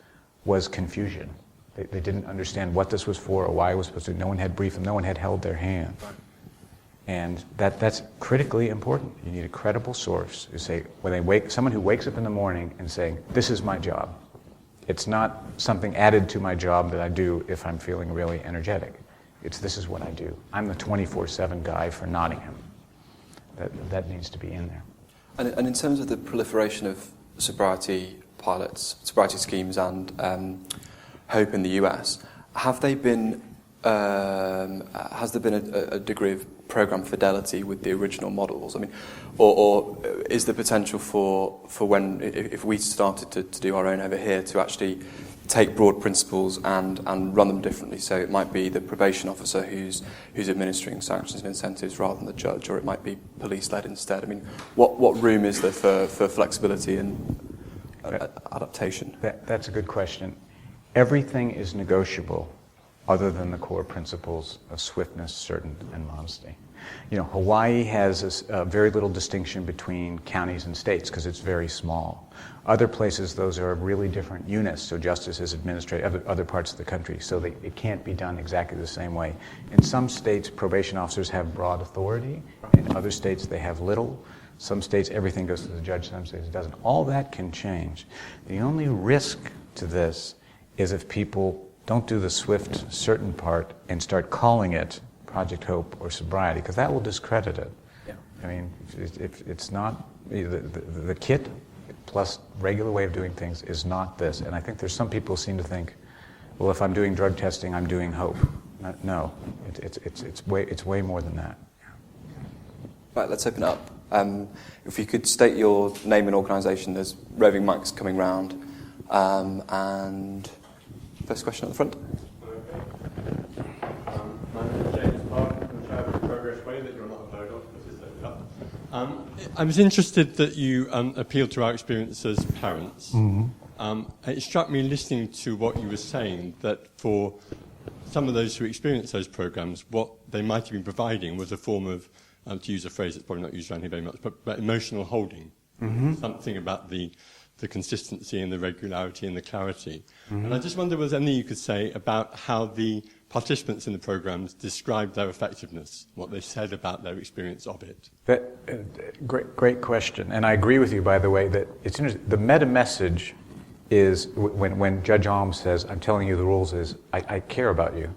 was confusion. They didn't understand what this was for or why it was supposed to. No one had briefed them. No one had held their hand. And that's critically important. You need a credible source who say, someone who wakes up in the morning and saying, this is my job. It's not something added to my job that I do if I'm feeling really energetic. This is what I do. I'm the 24/7 guy for Nottingham. That needs to be in there. And in terms of the proliferation of sobriety pilots, sobriety schemes and Hope in the US, has there been a degree of program fidelity with the original models? I mean, or is there potential for when, if we started to do our own over here, to actually take broad principles and run them differently? So it might be the probation officer who's administering sanctions and incentives rather than the judge, or it might be police-led instead. I mean, what room is there for flexibility and adaptation? That's a good question. Everything is negotiable other than the core principles of swiftness, certainty, and modesty. You know, Hawaii has very little distinction between counties and states because it's very small. Other places, those are really different units, so justice is administrated, other parts of the country, so it can't be done exactly the same way. In some states, probation officers have broad authority. In other states, they have little. Some states, everything goes to the judge, some states it doesn't. All that can change. The only risk to this is if people don't do the swift, certain part and start calling it Project Hope or sobriety, because that will discredit it. Yeah. I mean, if it's not, the kit plus regular way of doing things is not this. And I think there's some people who seem to think, well, if I'm doing drug testing, I'm doing hope. No, it's way more than that. Right, let's open it up. If you could state your name and organisation, there's roving mics coming round. And first question at the front. My name is James Park from the Progress Way that you're not a load of. I was interested that you appealed to our experience as parents. Mm-hmm. It struck me listening to what you were saying that for some of those who experience those programs, what they might have been providing was a form of, to use a phrase that's probably not used around here very much, but emotional holding. Mm-hmm. Something about the consistency and the regularity and the clarity. Mm-hmm. And I just wonder, was there anything you could say about how the participants in the programs described their effectiveness, what they said about their experience of it? Great question. And I agree with you, by the way, that it's interesting. The meta message is when Judge Alm says, I'm telling you the rules, is I care about you.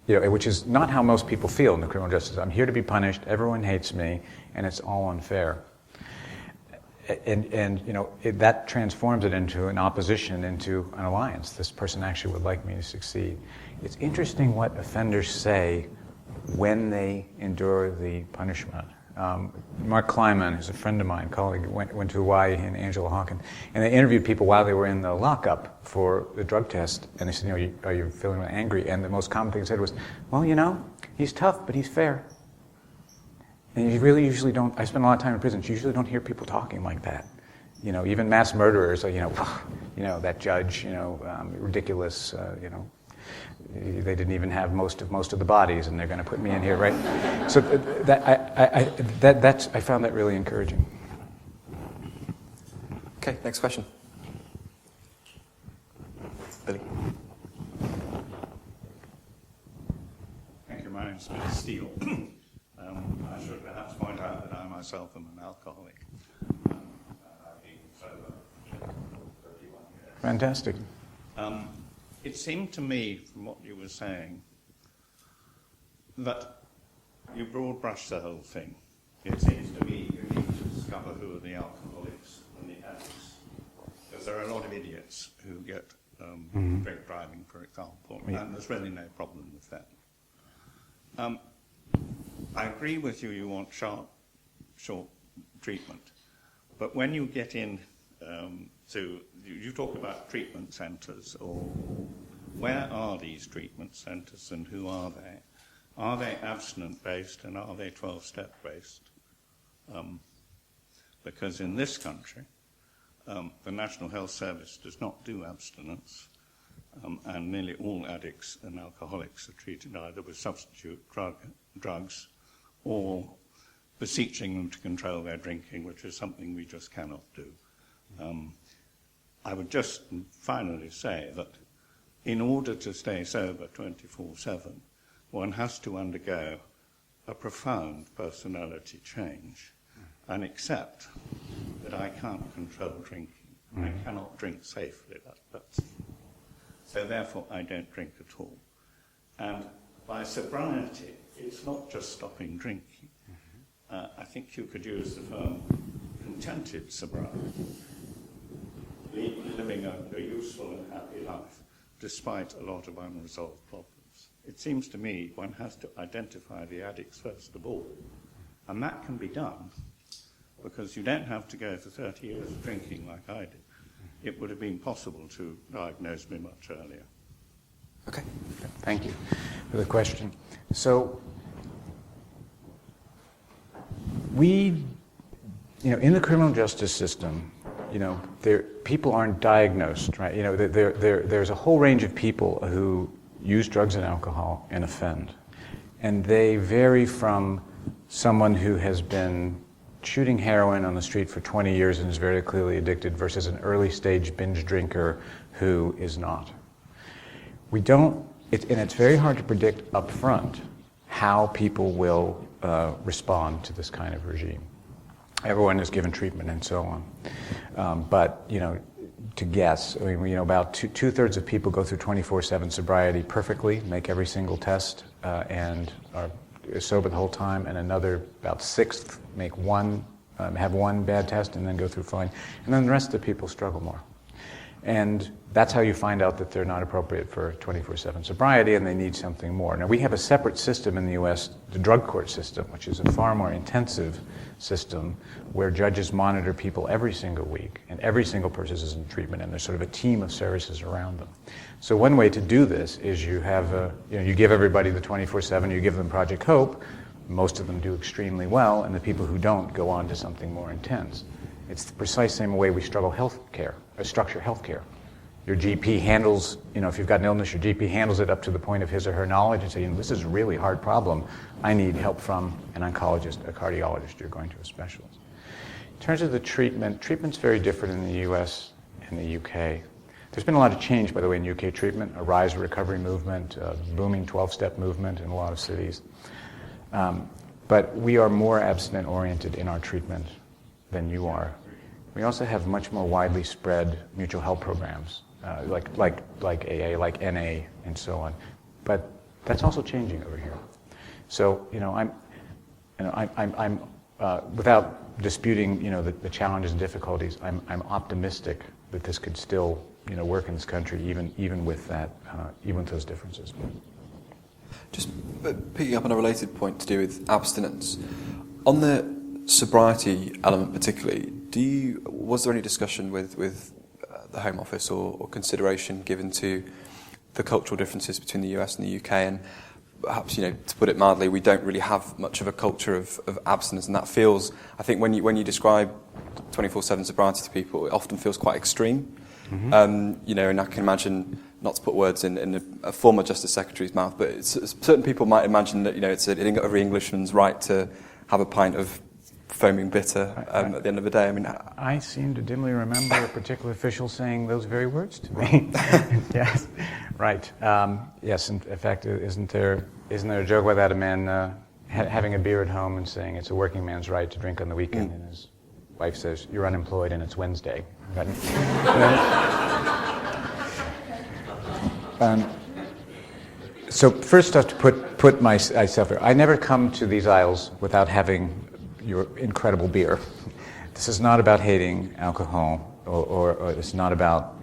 You know, which is not how most people feel in the criminal justice. I'm here to be punished, everyone hates me, and it's all unfair. And you know, that transforms it into an opposition, into an alliance. This person actually would like me to succeed. It's interesting what offenders say when they endure the punishment. Mark Kleiman, who's a friend of mine, colleague, went to Hawaii, and Angela Hawken, and they interviewed people while they were in the lockup for the drug test, and they said, you know, are you feeling angry? And the most common thing they said was, well, you know, he's tough, but he's fair. And you really usually don't, I spend a lot of time in prisons, you usually don't hear people talking like that. You know, even mass murderers, you know, that judge, you know, ridiculous, you know, they didn't even have most of the bodies, and they're going to put me in here, right? So I found that really encouraging. Okay, next question. Billy. Thank you. My name is Billy Steele. I should perhaps point out that I myself am an alcoholic. I've been sober 31 years. Fantastic. It seemed to me, from what you were saying, that you broad brushed the whole thing. It seems to me you need to discover who are the alcoholics and the addicts. Because there are a lot of idiots who get drink driving, for example, and there's really no problem with that. I agree with you, you want short treatment. But when you get in you talk about treatment centres, or where are these treatment centres and who are they? Are they abstinent-based and are they 12-step based? Because in this country, the National Health Service does not do abstinence, and nearly all addicts and alcoholics are treated either with substitute drugs or beseeching them to control their drinking, which is something we just cannot do. I would just finally say that in order to stay sober 24/7, one has to undergo a profound personality change and accept that I can't control drinking. I cannot drink safely. So therefore, I don't drink at all. And by sobriety, it's not just stopping drinking. I think you could use the term contented sobriety, living a useful and happy life, despite a lot of unresolved problems. It seems to me one has to identify the addicts first of all. And that can be done because you don't have to go for 30 years of drinking like I did. It would have been possible to diagnose me much earlier. Okay. Thank you for the question. So in the criminal justice system, people aren't diagnosed, right? There's a whole range of people who use drugs and alcohol and offend. And they vary from someone who has been shooting heroin on the street for 20 years and is very clearly addicted versus an early stage binge drinker who is not. And it's very hard to predict up front how people will respond to this kind of regime. Everyone is given treatment and so on. But to guess, about two-thirds of people go through 24/7 sobriety perfectly, make every single test, and are sober the whole time, and about sixth have one bad test and then go through fine. And then the rest of the people struggle more. And that's how you find out that they're not appropriate for 24/7 sobriety and they need something more. Now, we have a separate system in the U.S., the drug court system, which is a far more intensive system where judges monitor people every single week and every single person is in treatment and there's sort of a team of services around them. So one way to do this is you give everybody the 24/7, you give them Project Hope, most of them do extremely well, and the people who don't go on to something more intense. It's the precise same way we structure healthcare. Your GP handles, if you've got an illness, your GP handles it up to the point of his or her knowledge and say, this is a really hard problem. I need help from an oncologist, a cardiologist. You're going to a specialist. In terms of the treatment's very different in the U.S. and the U.K. There's been a lot of change, by the way, in UK treatment, a rise of recovery movement, a booming 12-step movement in a lot of cities. But we are more abstinent-oriented in our treatment than you are. We also have much more widely spread mutual help programs, like AA, like NA, and so on. But that's also changing over here. So, I'm without disputing, the challenges and difficulties, I'm optimistic that this could still, work in this country, even with that, even with those differences. Just picking up on a related point to do with abstinence, on the sobriety element particularly, was there any discussion with the Home Office or consideration given to the cultural differences between the US and the UK? And perhaps, to put it mildly, we don't really have much of a culture of abstinence, and that feels, I think when you describe 24/7 sobriety to people, it often feels quite extreme. Mm-hmm. And I can imagine, not to put words in a former Justice Secretary's mouth, but certain people might imagine that it's every Englishman's right to have a pint of foaming bitter at the end of the day. I seem to dimly remember a particular official saying those very words to me. Yes, right. Yes, in fact, isn't there a joke about that? A man having a beer at home and saying it's a working man's right to drink on the weekend, and his wife says, "You're unemployed and it's Wednesday." So first off, to put myself here, I never come to these aisles without having your incredible beer. This is not about hating alcohol, or it's not about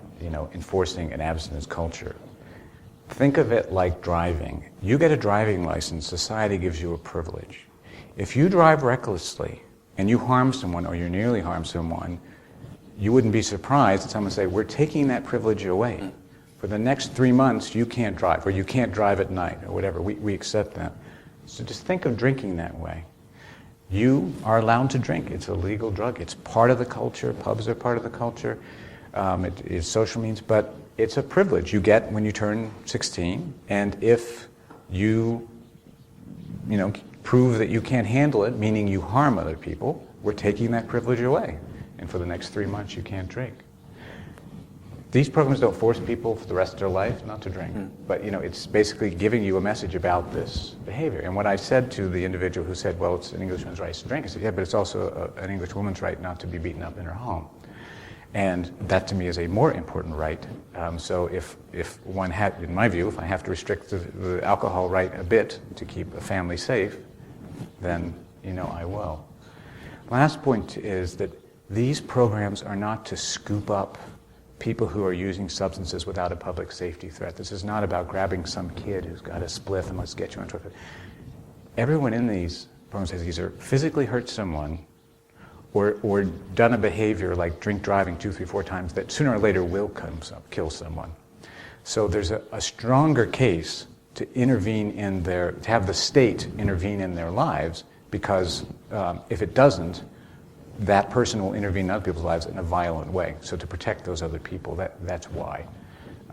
enforcing an abstinence culture. Think of it like driving. You get a driving license, society gives you a privilege. If you drive recklessly and you harm someone or you nearly harm someone, you wouldn't be surprised that someone say, "We're taking that privilege away. For the next 3 months, you can't drive, or you can't drive at night," or whatever. We accept that. So just think of drinking that way. You are allowed to drink. It's a legal drug. It's part of the culture. Pubs are part of the culture. It is social means, but it's a privilege you get when you turn 16. And if you, prove that you can't handle it, meaning you harm other people, we're taking that privilege away. And for the next 3 months, you can't drink. These programs don't force people for the rest of their life not to drink, but it's basically giving you a message about this behavior. And what I said to the individual who said, "Well, it's an Englishman's right to drink," I said, "Yeah, but it's also an English woman's right not to be beaten up in her home." And that to me is a more important right. So if one had, in my view, if I have to restrict the alcohol right a bit to keep a family safe, then I will. Last point is that these programs are not to scoop up people who are using substances without a public safety threat. This is not about grabbing some kid who's got a spliff and let's get you into it. Everyone in these programs has either physically hurt someone or done a behavior like drink driving 2, 3, 4 times that sooner or later will kill someone. So there's a stronger case to intervene to have the state intervene in their lives, because if it doesn't, that person will intervene in other people's lives in a violent way. So to protect those other people, that's why,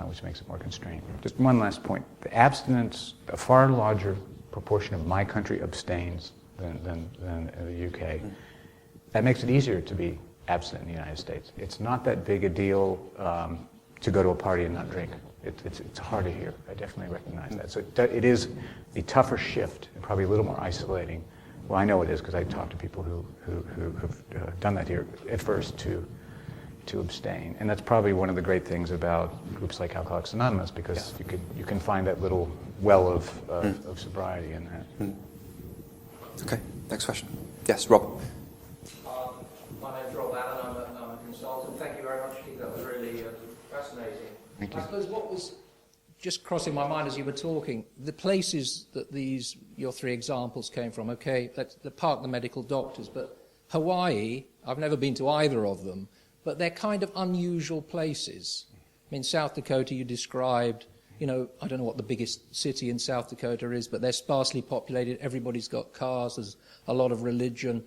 which makes it more constrained. Just one last point. The abstinence, a far larger proportion of my country abstains than the UK. That makes it easier to be abstinent in the United States. It's not that big a deal to go to a party and not drink. It's harder here. I definitely recognize that. So it is a tougher shift and probably a little more isolating. Well, I know it is because I talk to people who have done that here at first to abstain, and that's probably one of the great things about groups like Alcoholics Anonymous, because you can find that little well of sobriety in that. Okay, next question. Yes, Rob. My name's Rob Allen. I'm a consultant. Thank you very much, Keith. That was really fascinating. Thank you. I suppose what was just crossing my mind as you were talking, the places that your 3 examples came from, okay, let's park the medical doctors, but Hawaii, I've never been to either of them, but they're kind of unusual places. I mean, South Dakota you described, I don't know what the biggest city in South Dakota is, but they're sparsely populated, everybody's got cars, there's a lot of religion.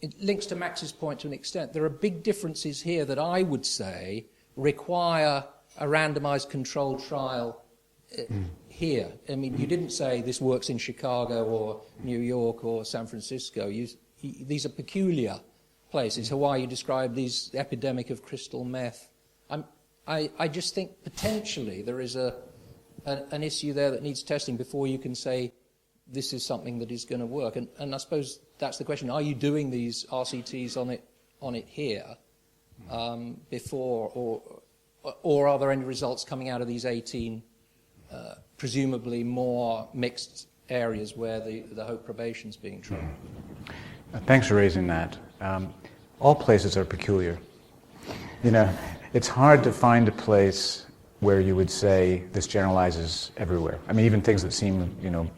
It links to Max's point to an extent. There are big differences here that I would say require a randomized controlled trial here. I mean, you didn't say this works in Chicago or New York or San Francisco. These are peculiar places. Hawaii, you described these epidemic of crystal meth. I just think potentially there is an issue there that needs testing before you can say this is something that is going to work. And I suppose that's the question. Are you doing these RCTs on it here before, or are there any results coming out of these 18 presumably more mixed areas where the hope probation is being tried? Thanks for raising that. All places are peculiar. It's hard to find a place where you would say this generalizes everywhere. I mean, even things that seem,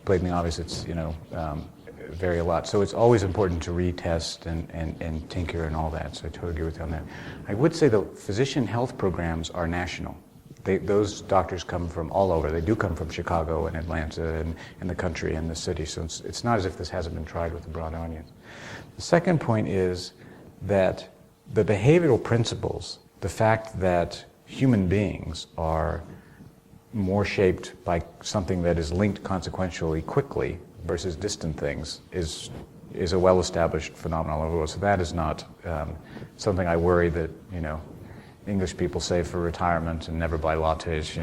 blatantly obvious, it's, vary a lot. So it's always important to retest and tinker and all that. So I totally agree with you on that. I would say the physician health programs are national. Those doctors come from all over. They do come from Chicago and Atlanta and the country and the city. So it's not as if this hasn't been tried with a broad audience. The second point is that the behavioral principles, the fact that human beings are more shaped by something that is linked consequentially quickly versus distant things is a well-established phenomenon all over the world. So that is not something I worry that, English people save for retirement and never buy lattes,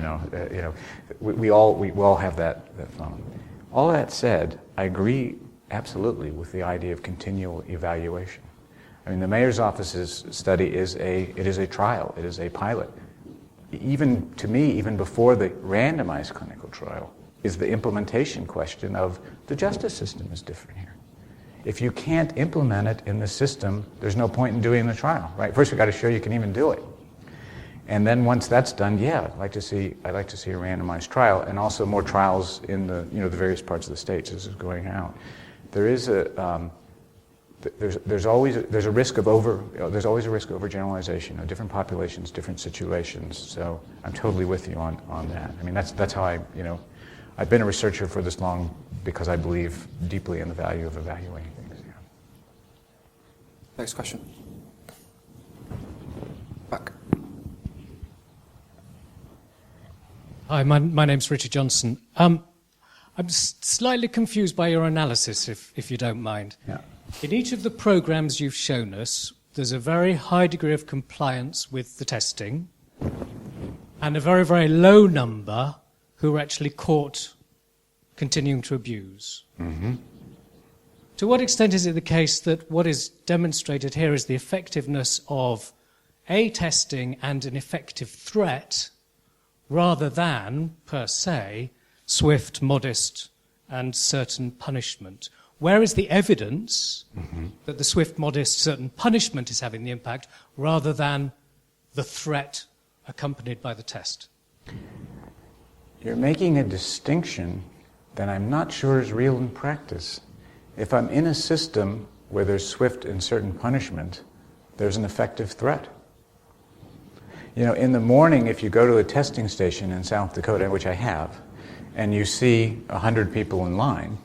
we all have that phenomenon. All that said, I agree absolutely with the idea of continual evaluation. I mean, the mayor's office's study is a trial, it is a pilot. Even to me, even before the randomized clinical trial, is the implementation question of the justice system is different here. If you can't implement it in the system, there's no point in doing the trial, right? First, we've got to show you can even do it. And then once that's done, I'd like to see a randomized trial, and also more trials in the the various parts of the states. This is going out. There is there's always a risk of overgeneralization of different populations, different situations. So I'm totally with you on that. I mean, that's how I've been a researcher for this long because I believe deeply in the value of evaluating things. Yeah. Next question. Back. Hi, my name's Richard Johnson. I'm slightly confused by your analysis, if you don't mind. Yeah. In each of the programs you've shown us, there's a very high degree of compliance with the testing and a very, very low number who are actually caught continuing to abuse. Mm-hmm. To what extent is it the case that what is demonstrated here is the effectiveness of testing and an effective threat rather than, per se, swift, modest, and certain punishment? Where is the evidence that the swift, modest, certain punishment is having the impact rather than the threat accompanied by the test? You're making a distinction that I'm not sure is real in practice. If I'm in a system where there's swift and certain punishment, there's an effective threat. You know, in the morning, if you go to a testing station in South Dakota, which I have, and you see 100 people in line,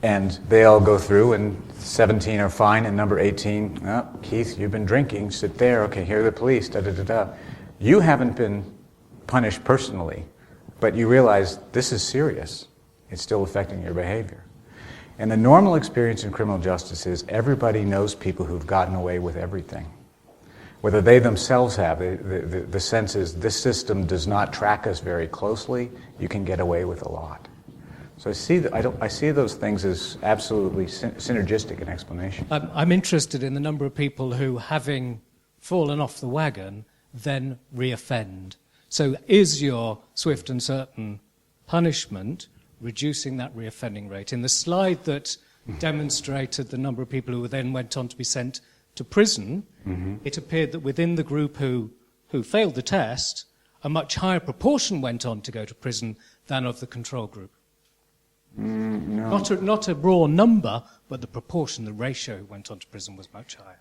and they all go through, and 17 are fine, and number 18, oh, Keith, you've been drinking, sit there, okay, here are the police, da-da-da-da. You haven't been punished personally, but you realize this is serious. It's still affecting your behavior. And the normal experience in criminal justice is everybody knows people who've gotten away with everything. Whether they themselves have, the sense is this system does not track us very closely, you can get away with a lot. So I see those things as absolutely synergistic in explanation. I'm interested in the number of people who, having fallen off the wagon, then reoffend. So is your swift and certain punishment reducing that reoffending rate? In the slide that demonstrated the number of people who then went on to be sent to prison, it appeared that within the group who failed the test, a much higher proportion went on to go to prison than of the control group. No. Not a raw number, but the proportion, the ratio who went on to prison was much higher.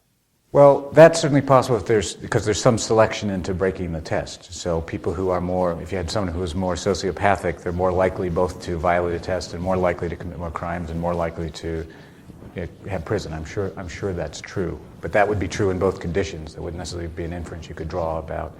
Well, that's certainly possible because there's some selection into breaking the test. So people who are more, if you had someone who was more sociopathic, they're more likely both to violate a test and more likely to commit more crimes and more likely to have prison. I'm sure that's true. But that would be true in both conditions. There wouldn't necessarily be an inference you could draw about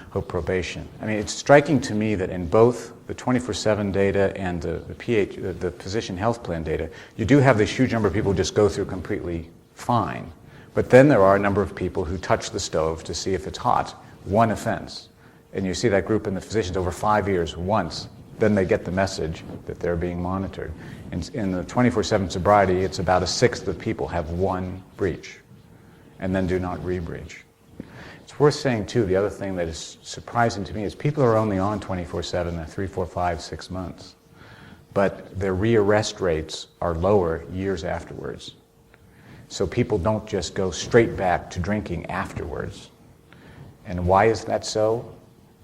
hope probation. I mean, it's striking to me that in both the 24/7 data and the physician health plan data, you do have this huge number of people who just go through completely fine. But then there are a number of people who touch the stove to see if it's hot, one offense. And you see that group in the physicians over 5 years once. Then they get the message that they're being monitored. In the 24/7 sobriety, it's about a sixth of people have one breach and then do not re-breach. It's worth saying, too, the other thing that is surprising to me is people are only on 24/7 3, 4, 5, 6 months. But their rearrest rates are lower years afterwards. So people don't just go straight back to drinking afterwards. And why is that so?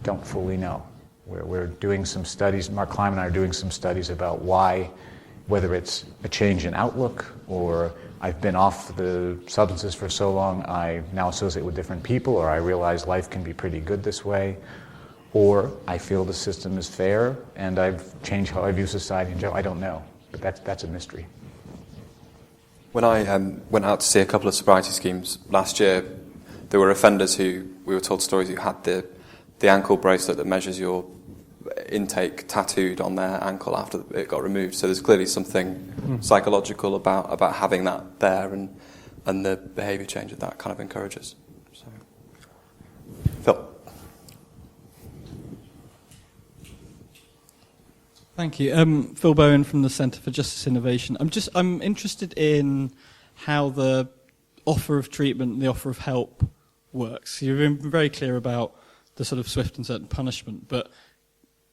Don't fully know. We're doing some studies, Mark Klein and I are doing some studies about why, whether it's a change in outlook or I've been off the substances for so long I now associate with different people, or I realize life can be pretty good this way, or I feel the system is fair and I've changed how I view society in general. I don't know, but that's a mystery. When I went out to see a couple of sobriety schemes last year, there were offenders who, we were told stories, who had the ankle bracelet that measures your intake tattooed on their ankle after it got removed. So there's clearly something psychological about having that there and the behaviour change that kind of encourages. So, Phil. Thank you. Phil Bowen from the Centre for Justice Innovation. I'm interested in how the offer of treatment and the offer of help works. You've been very clear about the sort of swift and certain punishment, but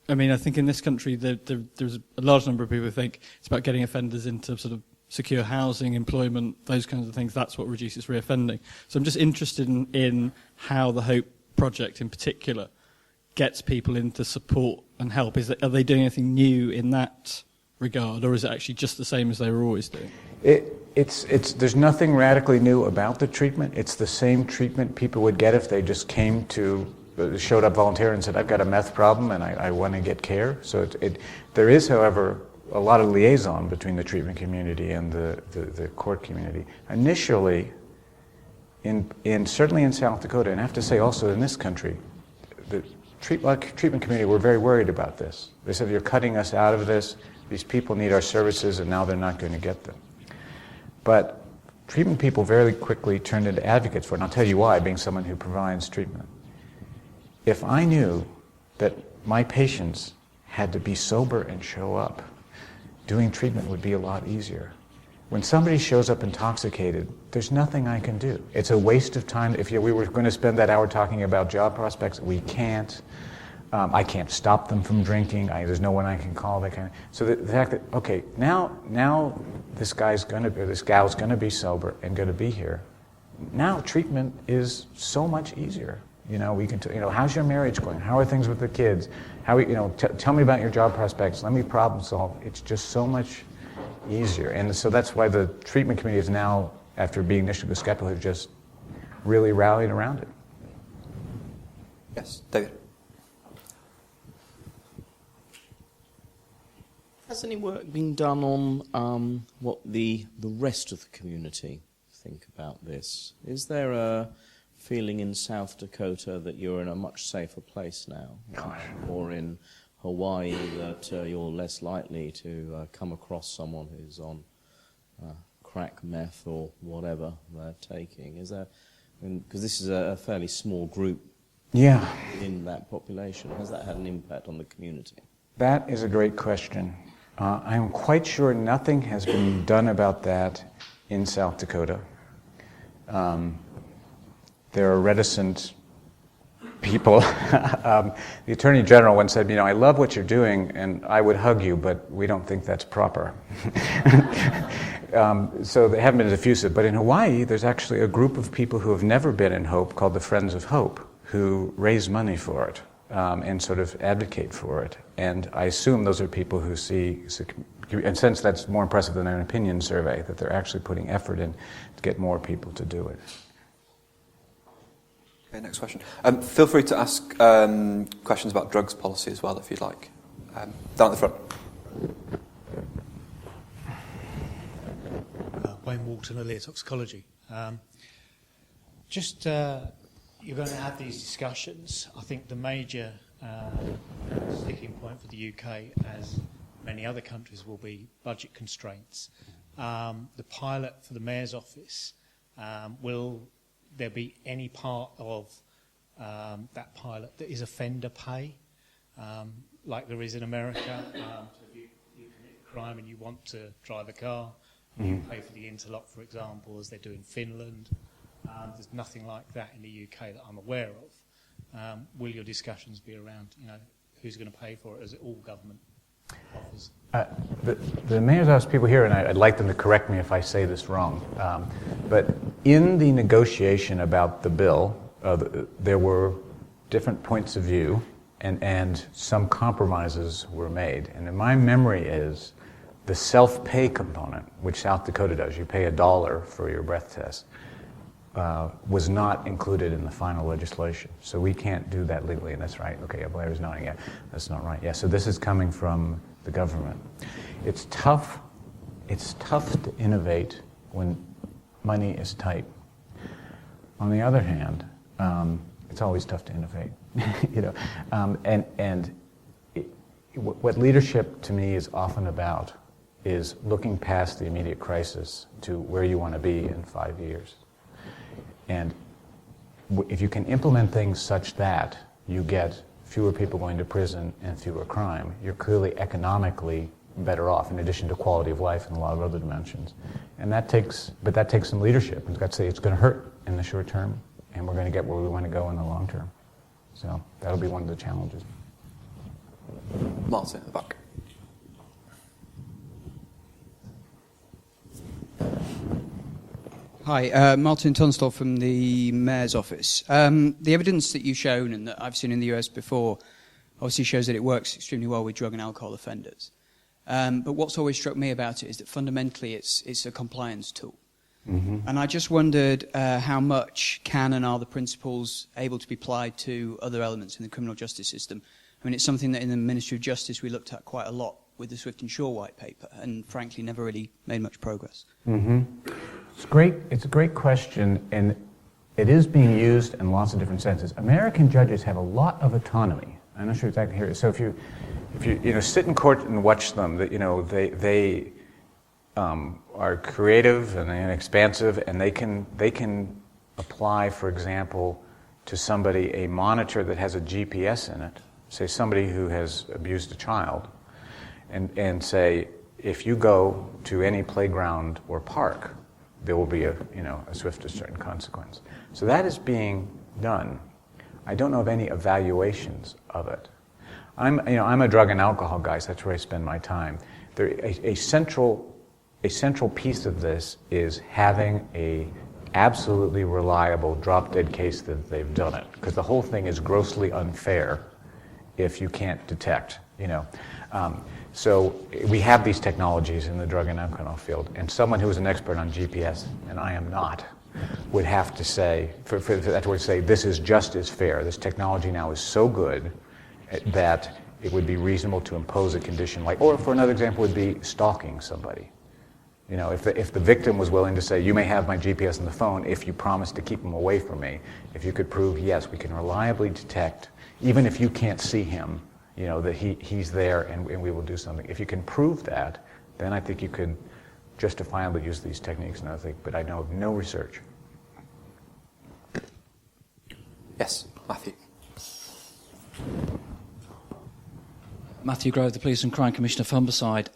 I mean, I think in this country there's a large number of people who think it's about getting offenders into sort of secure housing, employment, those kinds of things. That's what reduces reoffending. So I'm just interested in how the Hope Project in particular gets people into support and help. Are they doing anything new in that regard, or is it actually just the same as they were always doing? There's nothing radically new about the treatment. It's the same treatment people would get if they just showed up voluntarily and said, I've got a meth problem and I want to get care. So there is, however, a lot of liaison between the treatment community and the court community. Initially, certainly in South Dakota, and I have to say also in this country, the treatment community were very worried about this. They said, you're cutting us out of this, these people need our services and now they're not going to get them. But treatment people very quickly turned into advocates for it, and I'll tell you why, being someone who provides treatment. If I knew that my patients had to be sober and show up, doing treatment would be a lot easier. When somebody shows up intoxicated, there's nothing I can do. It's a waste of time. If we were going to spend that hour talking about job prospects, we can't. I can't stop them from drinking. There's no one I can call. So the fact that, okay, now this gal's going to be sober and going to be here. Now treatment is so much easier. We can, how's your marriage going? How are things with the kids? Tell me about your job prospects. Let me problem solve. It's just so much easier. And so that's why the treatment committee is now, after being initially with skeptical, have just really rallied around it. Yes, David. Has any work been done on what the rest of the community think about this? Is there a feeling in South Dakota that you're in a much safer place now, or in Hawaii that you're less likely to come across someone who's on crack, meth, or whatever they're taking? Is there, because this is a fairly small group in that population, has that had an impact on the community? That is a great question. I'm quite sure nothing has been done about that in South Dakota. There are reticent people. The Attorney General once said, I love what you're doing and I would hug you, but we don't think that's proper. So they haven't been as effusive. But in Hawaii, there's actually a group of people who have never been in Hope called the Friends of Hope, who raise money for it and sort of advocate for it. And I assume those are people who see, in a sense that's more impressive than an opinion survey, that they're actually putting effort in to get more people to do it. Okay, next question. Feel free to ask questions about drugs policy as well, if you'd like. Down at the front. Wayne Walton, earlier toxicology. You're going to have these discussions. I think the major sticking point for the UK, as many other countries, will be budget constraints. The pilot for the Mayor's office, will there be any part of that pilot that is offender pay, like there is in America? So if you commit a crime and you want to drive a car, you pay for the interlock, for example, as they do in Finland. There's nothing like that in the UK that I'm aware of. Will your discussions be around, who's going to pay for it? Is it all government offers? The Mayor's Office people here, and I'd like them to correct me if I say this wrong, but in the negotiation about the bill, there were different points of view, and some compromises were made. And in my memory is the self-pay component, which South Dakota does, you pay $1 for your breath test, was not included in the final legislation. So we can't do that legally, and that's right. Okay, Blair's nodding, yeah, that's not right. Yeah, so this is coming from the government. It's tough to innovate when money is tight. On the other hand, it's always tough to innovate, what leadership to me is often about is looking past the immediate crisis to where you want to be in 5 years. And if you can implement things such that you get fewer people going to prison and fewer crime, you're clearly economically better off, in addition to quality of life and a lot of other dimensions. And that takes some leadership. You've got to say it's going to hurt in the short term, and we're going to get where we want to go in the long term. So that'll be one of the challenges. Martin at the back. Hi, Martin Tunstall from the Mayor's Office. The evidence that you've shown and that I've seen in the US before obviously shows that it works extremely well with drug and alcohol offenders. But what's always struck me about it is that fundamentally it's a compliance tool. Mm-hmm. And I just wondered how much can and are the principles able to be applied to other elements in the criminal justice system. I mean, it's something that in the Ministry of Justice we looked at quite a lot with the Swift and Shaw white paper, and frankly never really made much progress. Mm-hmm. It's a great question, and it is being used in lots of different senses. American judges have a lot of autonomy. I'm not sure exactly here. So if you sit in court and watch them, they are creative and expansive, and they can apply, for example, to somebody a monitor that has a GPS in it. Say somebody who has abused a child, and say, if you go to any playground or park, there will be a swift discharge consequence. So that is being done. I don't know of any evaluations of it. I'm a drug and alcohol guy, so that's where I spend my time. A central piece of this is having a absolutely reliable, drop-dead case that they've done it. Because the whole thing is grossly unfair if you can't detect, So we have these technologies in the drug and alcohol field, and someone who is an expert on GPS, and I am not, would have to say, for that to say, this is just as fair. This technology now is so good that it would be reasonable to impose a condition like, or for another example would be stalking somebody. If the victim was willing to say, you may have my GPS on the phone if you promise to keep him away from me, if you could prove, yes, we can reliably detect, even if you can't see him, that he's there and we will do something. If you can prove that, then I think you could justifiably use these techniques and other things, but I know of no research. Yes, Matthew. Matthew Grove, the Police and Crime Commissioner for Humberside.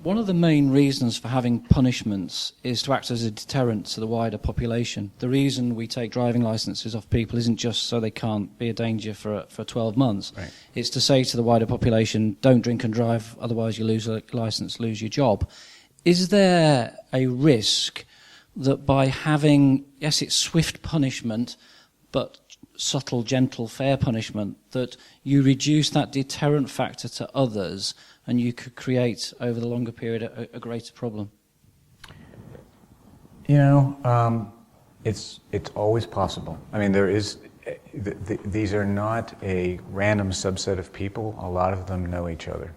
One of the main reasons for having punishments is to act as a deterrent to the wider population. The reason we take driving licences off people isn't just so they can't be a danger for 12 months. Right. It's to say to the wider population, don't drink and drive, otherwise you lose a licence, lose your job. Is there a risk that by having, yes, it's swift punishment, but subtle, gentle, fair punishment, that you reduce that deterrent factor to others and you could create, over the longer period, a greater problem? It's always possible. I mean, these are not a random subset of people. A lot of them know each other.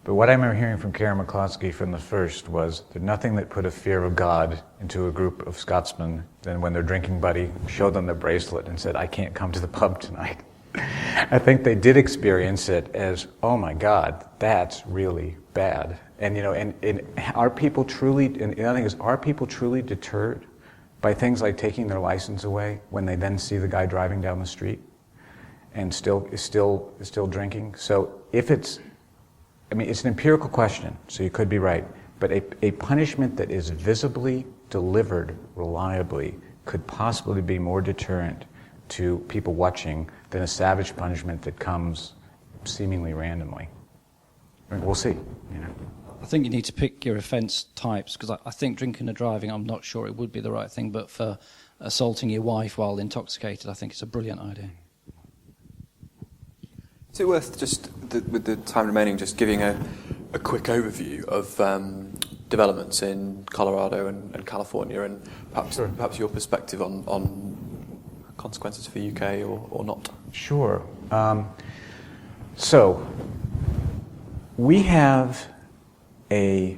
But what I remember hearing from Karen McCloskey from the first was there's nothing that put a fear of God into a group of Scotsmen than when their drinking buddy showed them the bracelet and said, I can't come to the pub tonight. I think they did experience it as, oh my God, that's really bad. And and are people truly, and the other thing is, are people truly deterred by things like taking their license away when they then see the guy driving down the street and still drinking? So if it's an empirical question, so you could be right, but a punishment that is visibly delivered reliably could possibly be more deterrent to people watching than a savage punishment that comes seemingly randomly. I mean, we'll see. I think you need to pick your offence types, because I think drinking and driving, I'm not sure it would be the right thing, but for assaulting your wife while intoxicated, I think it's a brilliant idea. Is it worth just, with the time remaining, just giving a quick overview of developments in Colorado and California, and perhaps your perspective on consequences for the UK or not? Sure. So we have a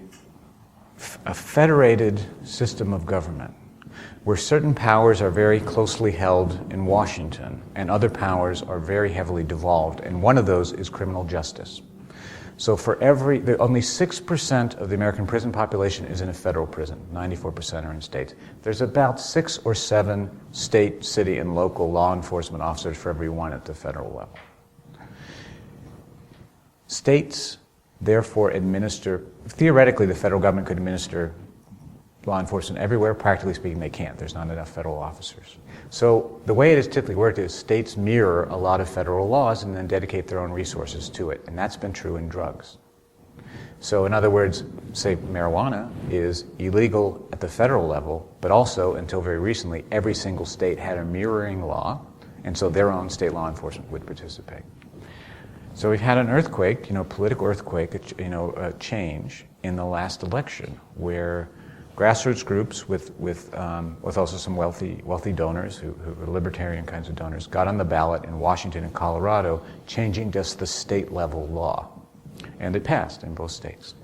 federated system of government where certain powers are very closely held in Washington and other powers are very heavily devolved, and one of those is criminal justice. So only 6% of the American prison population is in a federal prison, 94% are in states. There's about 6 or 7 state, city, and local law enforcement officers for every one at the federal level. States, therefore, theoretically the federal government could administer law enforcement everywhere. Practically speaking, they can't. There's not enough federal officers. So the way it has typically worked is states mirror a lot of federal laws and then dedicate their own resources to it. And that's been true in drugs. So in other words, say marijuana is illegal at the federal level, but also, until very recently, every single state had a mirroring law, and so their own state law enforcement would participate. So we've had an earthquake, political earthquake, a change in the last election where grassroots groups with also some wealthy donors who are libertarian kinds of donors got on the ballot in Washington and Colorado, changing just the state level law, and it passed in both states,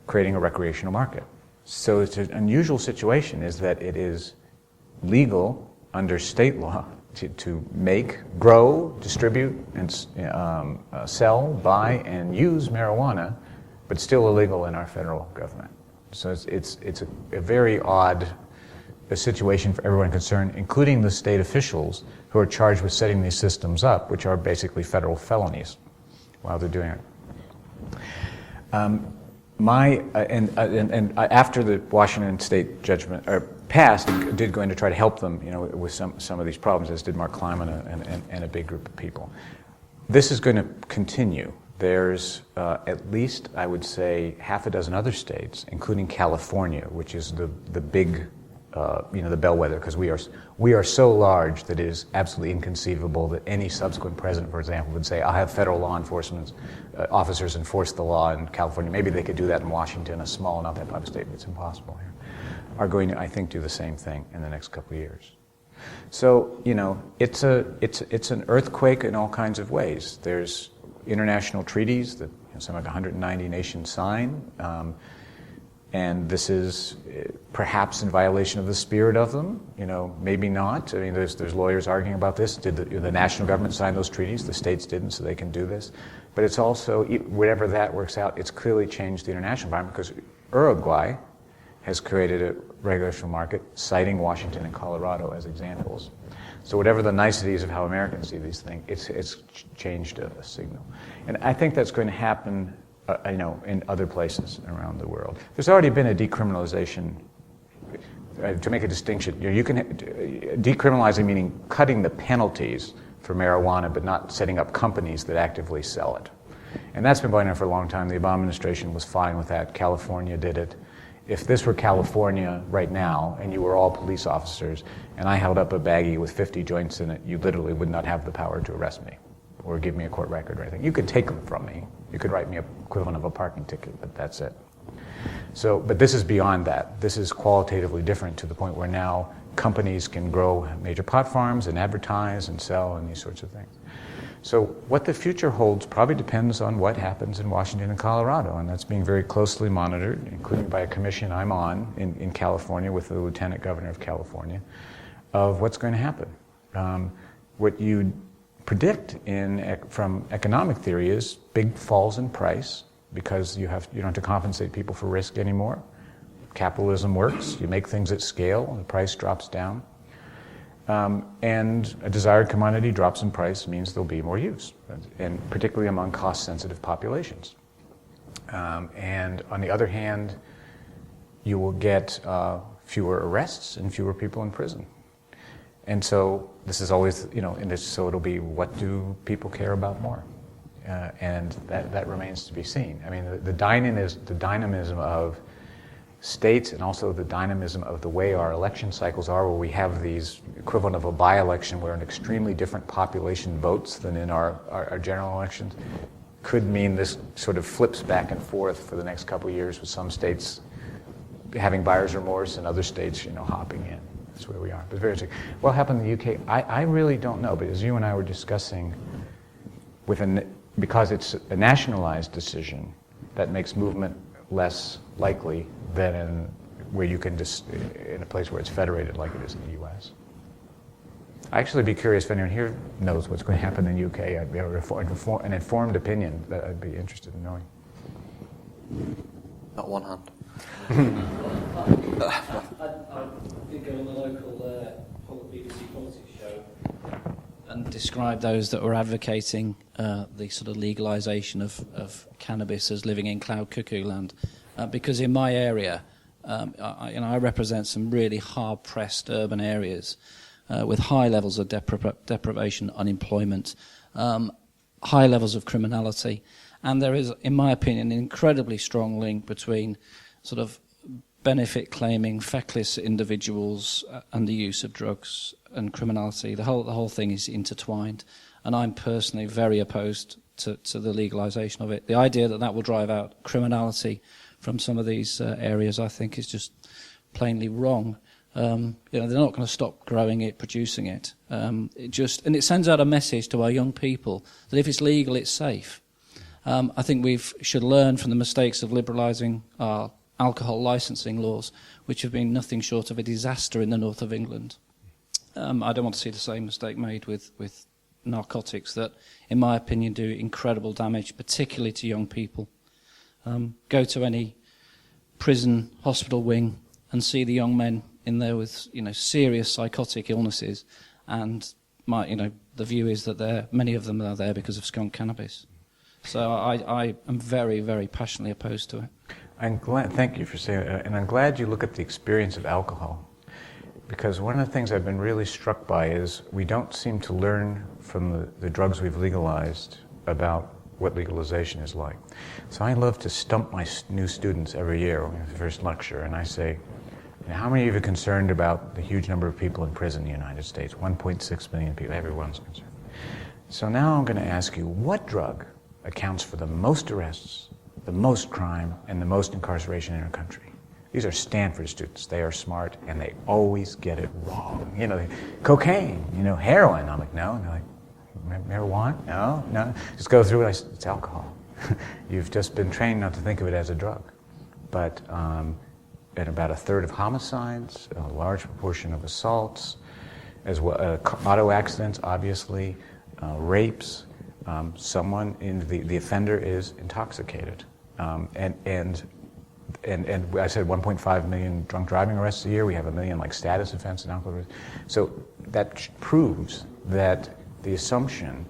creating a recreational market. So it's an unusual situation is that it is legal under state law to make, grow, distribute, and sell, buy, and use marijuana, but still illegal in our federal government. So it's a very odd situation for everyone concerned, including the state officials who are charged with setting these systems up, which are basically federal felonies while they're doing it. After the Washington state judgment passed, I did go in to try to help them, with some of these problems, as did Mark Kleiman and a big group of people. This is going to continue. There's at least, I would say, half a dozen other states, including California, which is the big the bellwether, because we are so large that it is absolutely inconceivable that any subsequent president, for example, would say, "I'll have federal law enforcement officers enforce the law in California." Maybe they could do that in Washington, a small, not that type of state, but it's impossible here. Are going to, I think, do the same thing in the next couple of years. So, it's an earthquake in all kinds of ways. There's international treaties that something like 190 nations sign. And this is perhaps in violation of the spirit of them, maybe not. I mean, there's lawyers arguing about this. Did the national government sign those treaties? The states didn't, so they can do this. But it's also, whatever that works out, it's clearly changed the international environment, because Uruguay has created a recreational market, citing Washington and Colorado as examples. So whatever the niceties of how Americans see these things, it's changed a signal. And I think that's going to happen in other places around the world. There's already been a decriminalization. To make a distinction, you can decriminalizing meaning cutting the penalties for marijuana, but not setting up companies that actively sell it. And that's been going on for a long time. The Obama administration was fine with that. California did it. If this were California right now, and you were all police officers, and I held up a baggie with 50 joints in it, you literally would not have the power to arrest me or give me a court record or anything. You could take them from me. You could write me an equivalent of a parking ticket, but that's it. So, but this is beyond that. This is qualitatively different to the point where now companies can grow major pot farms and advertise and sell and these sorts of things. So what the future holds probably depends on what happens in Washington and Colorado, and that's being very closely monitored, including by a commission I'm on in California with the Lieutenant Governor of California, of what's going to happen. What you predict from economic theory is big falls in price, because you don't have to compensate people for risk anymore. Capitalism works. You make things at scale, and the price drops down. And a desired commodity drops in price means there'll be more use, and particularly among cost-sensitive populations. And on the other hand, you will get fewer arrests and fewer people in prison. And so this is always, so it'll be, what do people care about more? And that remains to be seen. I mean, the dynamism of states, and also the dynamism of the way our election cycles are, where we have these equivalent of a by-election where an extremely different population votes than in our general elections, could mean this sort of flips back and forth for the next couple of years, with some states having buyer's remorse and other states, hopping in. That's where we are. But very interesting. What happened in the UK? I really don't know, but as you and I were discussing, because it's a nationalized decision, that makes movement less likely than where you can in a place where it's federated like it is in the U.S. I'd actually be curious if anyone here knows what's going to happen in the UK. I'd be able to an informed opinion that I'd be interested in knowing. Not one hand. I did go on the local BBC politics show and describe those that were advocating the sort of legalisation of cannabis as living in cloud cuckoo land. Because in my area, I represent some really hard-pressed urban areas with high levels of deprivation, unemployment, high levels of criminality, and there is, in my opinion, an incredibly strong link between sort of benefit-claiming, feckless individuals and the use of drugs and criminality. The whole thing is intertwined, and I'm personally very opposed to the legalisation of it. The idea that will drive out criminality from some of these areas, I think, is just plainly wrong. They're not going to stop growing it, producing it. And it sends out a message to our young people that if it's legal, it's safe. I think we should learn from the mistakes of liberalising our alcohol licensing laws, which have been nothing short of a disaster in the north of England. I don't want to see the same mistake made with narcotics that, in my opinion, do incredible damage, particularly to young people. Go to any prison hospital wing and see the young men in there with serious psychotic illnesses, and the view is that many of them are there because of skunk cannabis. So I am very, very passionately opposed to it. Thank you for saying that, and I'm glad you look at the experience of alcohol, because one of the things I've been really struck by is we don't seem to learn from the drugs we've legalized about what legalization is like. So I love to stump my new students every year in the first lecture, and I say, Now, how many of you are concerned about the huge number of people in prison in the United States? 1.6 million people. Everyone's concerned. So now I'm going to ask you, what drug accounts for the most arrests, the most crime, and the most incarceration in our country? These are Stanford students. They are smart, and they always get it wrong. You know, cocaine, you know, heroin. I'm like, no. And they're like, marijuana? No. Just go through it. It's alcohol. You've just been trained not to think of it as a drug. But at about a third of homicides, a large proportion of assaults, as well, auto accidents, obviously, rapes. Someone in the offender is intoxicated, and I said 1.5 million drunk driving arrests a year. We have 1 million like status offense and alcohol arrests. So that proves that the assumption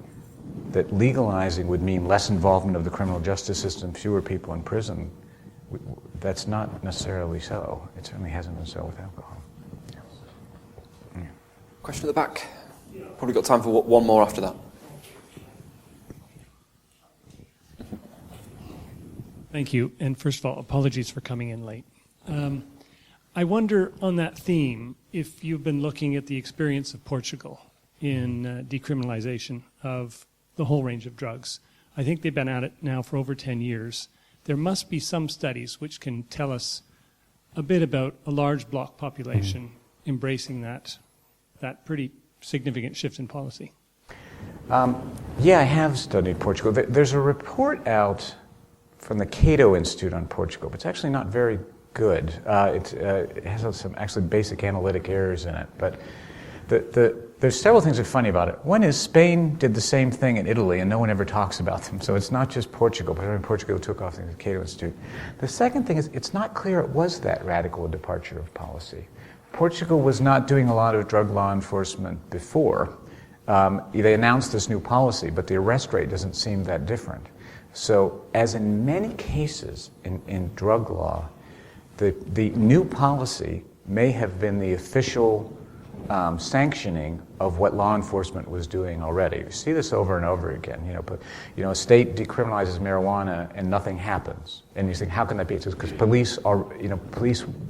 that legalizing would mean less involvement of the criminal justice system, fewer people in prison, that's not necessarily so. It certainly hasn't been so with alcohol. Yeah. Question at the back? Probably got time for one more after that. Thank you. And first of all, apologies for coming in late. I wonder, on that theme, if you've been looking at the experience of Portugal in decriminalization of the whole range of drugs. I think they've been at it now for over 10 years. There must be some studies which can tell us a bit about a large block population embracing that pretty significant shift in policy. Yeah, I have studied Portugal. There's a report out from the Cato Institute on Portugal, but it's actually not very good. It has some actually basic analytic errors in it. But there's several things that are funny about it. One is Spain did the same thing in Italy, and no one ever talks about them. So it's not just Portugal, but Portugal took off the Cato Institute. The second thing is it's not clear it was that radical a departure of policy. Portugal was not doing a lot of drug law enforcement before. They announced this new policy, but the arrest rate doesn't seem that different. So as in many cases in drug law, the new policy may have been the official sanctioning of what law enforcement was doing already. You see this over and over again. A state decriminalizes marijuana and nothing happens, and you think, how can that be? It's because police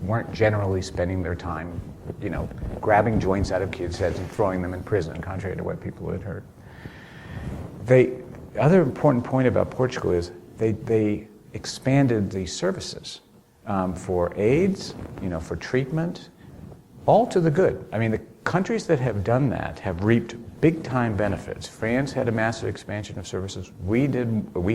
weren't generally spending their time, grabbing joints out of kids' heads and throwing them in prison, contrary to what people had heard. The other important point about Portugal is they expanded the services for AIDS, for treatment, all to the good. I mean, the countries that have done that have reaped big-time benefits. France had a massive expansion of services. We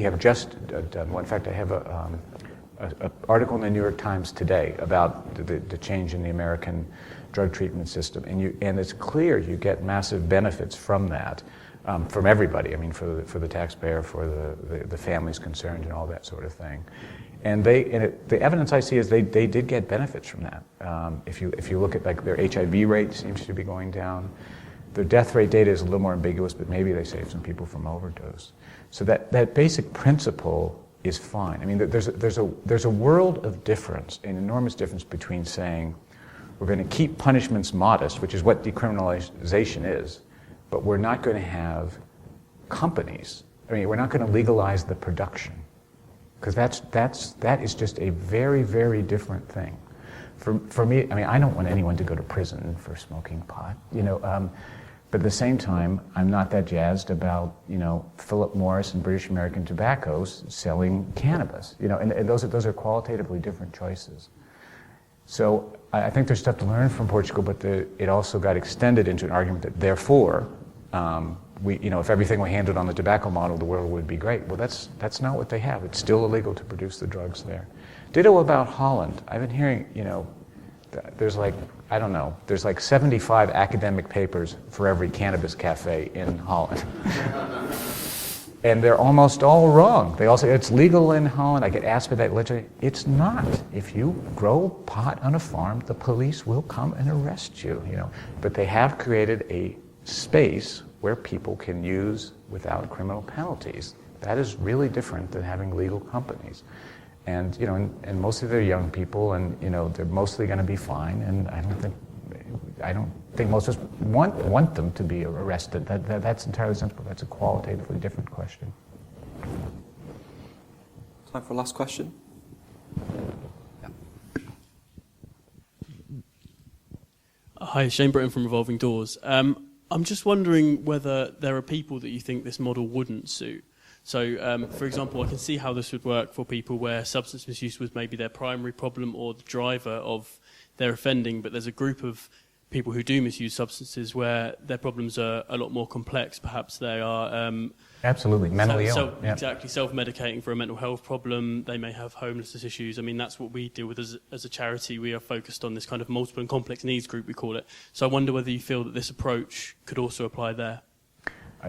have just done one. In fact, I have an article in the New York Times today about the change in the American drug treatment system, and it's clear you get massive benefits from that. From everybody, I mean, for the taxpayer, for the families concerned, and all that sort of thing, and the evidence I see is they did get benefits from that. If you look at like their HIV rate seems to be going down, their death rate data is a little more ambiguous, but maybe they saved some people from overdose. So that basic principle is fine. I mean, there's a world of difference, an enormous difference between saying we're going to keep punishments modest, which is what decriminalization is. But we're not going to have companies. I mean, we're not going to legalize the production, because that is just a very, very different thing. For me, I mean, I don't want anyone to go to prison for smoking pot, but at the same time, I'm not that jazzed about Philip Morris and British American Tobaccos selling cannabis. And those are qualitatively different choices. So I think there's stuff to learn from Portugal, but it also got extended into an argument that therefore, if everything were handled on the tobacco model, the world would be great. Well, that's not what they have. It's still illegal to produce the drugs there. Ditto about Holland. I've been hearing, there's like 75 academic papers for every cannabis cafe in Holland. And they're almost all wrong. They all say it's legal in Holland. I get asked by that legislature. It's not. If you grow pot on a farm, the police will come and arrest you. But they have created a space where people can use without criminal penalties. That is really different than having legal companies. And and mostly they're young people, and they're mostly going to be fine. And I don't think most of us want them to be arrested. That's entirely sensible. That's a qualitatively different question. Time for a last question. Hi, Shane Britton from Revolving Doors. I'm just wondering whether there are people that you think this model wouldn't suit. So, for example, I can see how this would work for people where substance misuse was maybe their primary problem or the driver of their offending, but there's a group of people who do misuse substances where their problems are a lot more complex. Perhaps they are... Absolutely, mentally ill. Exactly, self-medicating for a mental health problem. They may have homelessness issues. I mean, that's what we deal with as a charity. We are focused on this kind of multiple and complex needs group, we call it. So I wonder whether you feel that this approach could also apply there.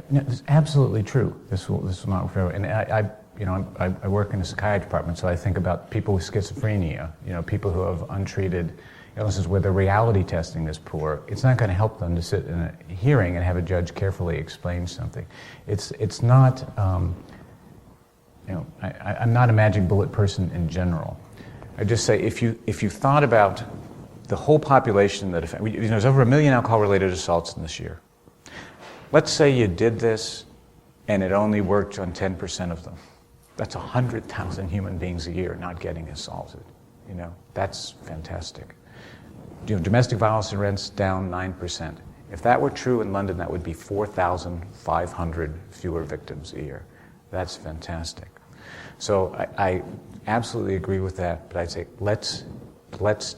No, it's absolutely true. This will not fair. And I work in a psychiatry department, so I think about people with schizophrenia, people who have untreated illnesses where the reality testing is poor. It's not going to help them to sit in a hearing and have a judge carefully explain something. It's not, I'm not a magic bullet person in general. I just say if you thought about the whole population that there's over 1 million alcohol-related assaults in this year. Let's say you did this and it only worked on 10% of them. That's 100,000 human beings a year not getting assaulted. That's fantastic. Domestic violence and rents down 9%. If that were true in London, that would be 4,500 fewer victims a year. That's fantastic. So I absolutely agree with that, but I'd say let's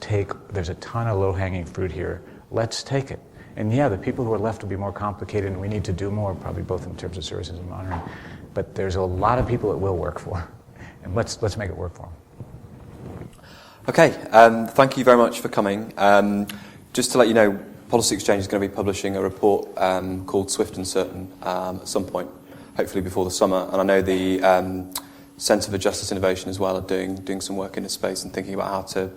take, there's a ton of low-hanging fruit here. Let's take it. And yeah, the people who are left will be more complicated, and we need to do more, probably both in terms of services and monitoring. But there's a lot of people it will work for, and let's make it work for them. Okay, thank you very much for coming. Just to let you know, Policy Exchange is going to be publishing a report called Swift and Certain at some point, hopefully before the summer. And I know the Centre for Justice Innovation as well are doing some work in this space and thinking about how to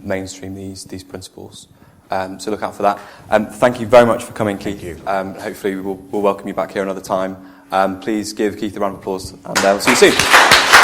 mainstream these principles. So look out for that. Thank you very much for coming, Keith. Thank you. Hopefully we'll welcome you back here another time. Please give Keith a round of applause, and we'll see you soon.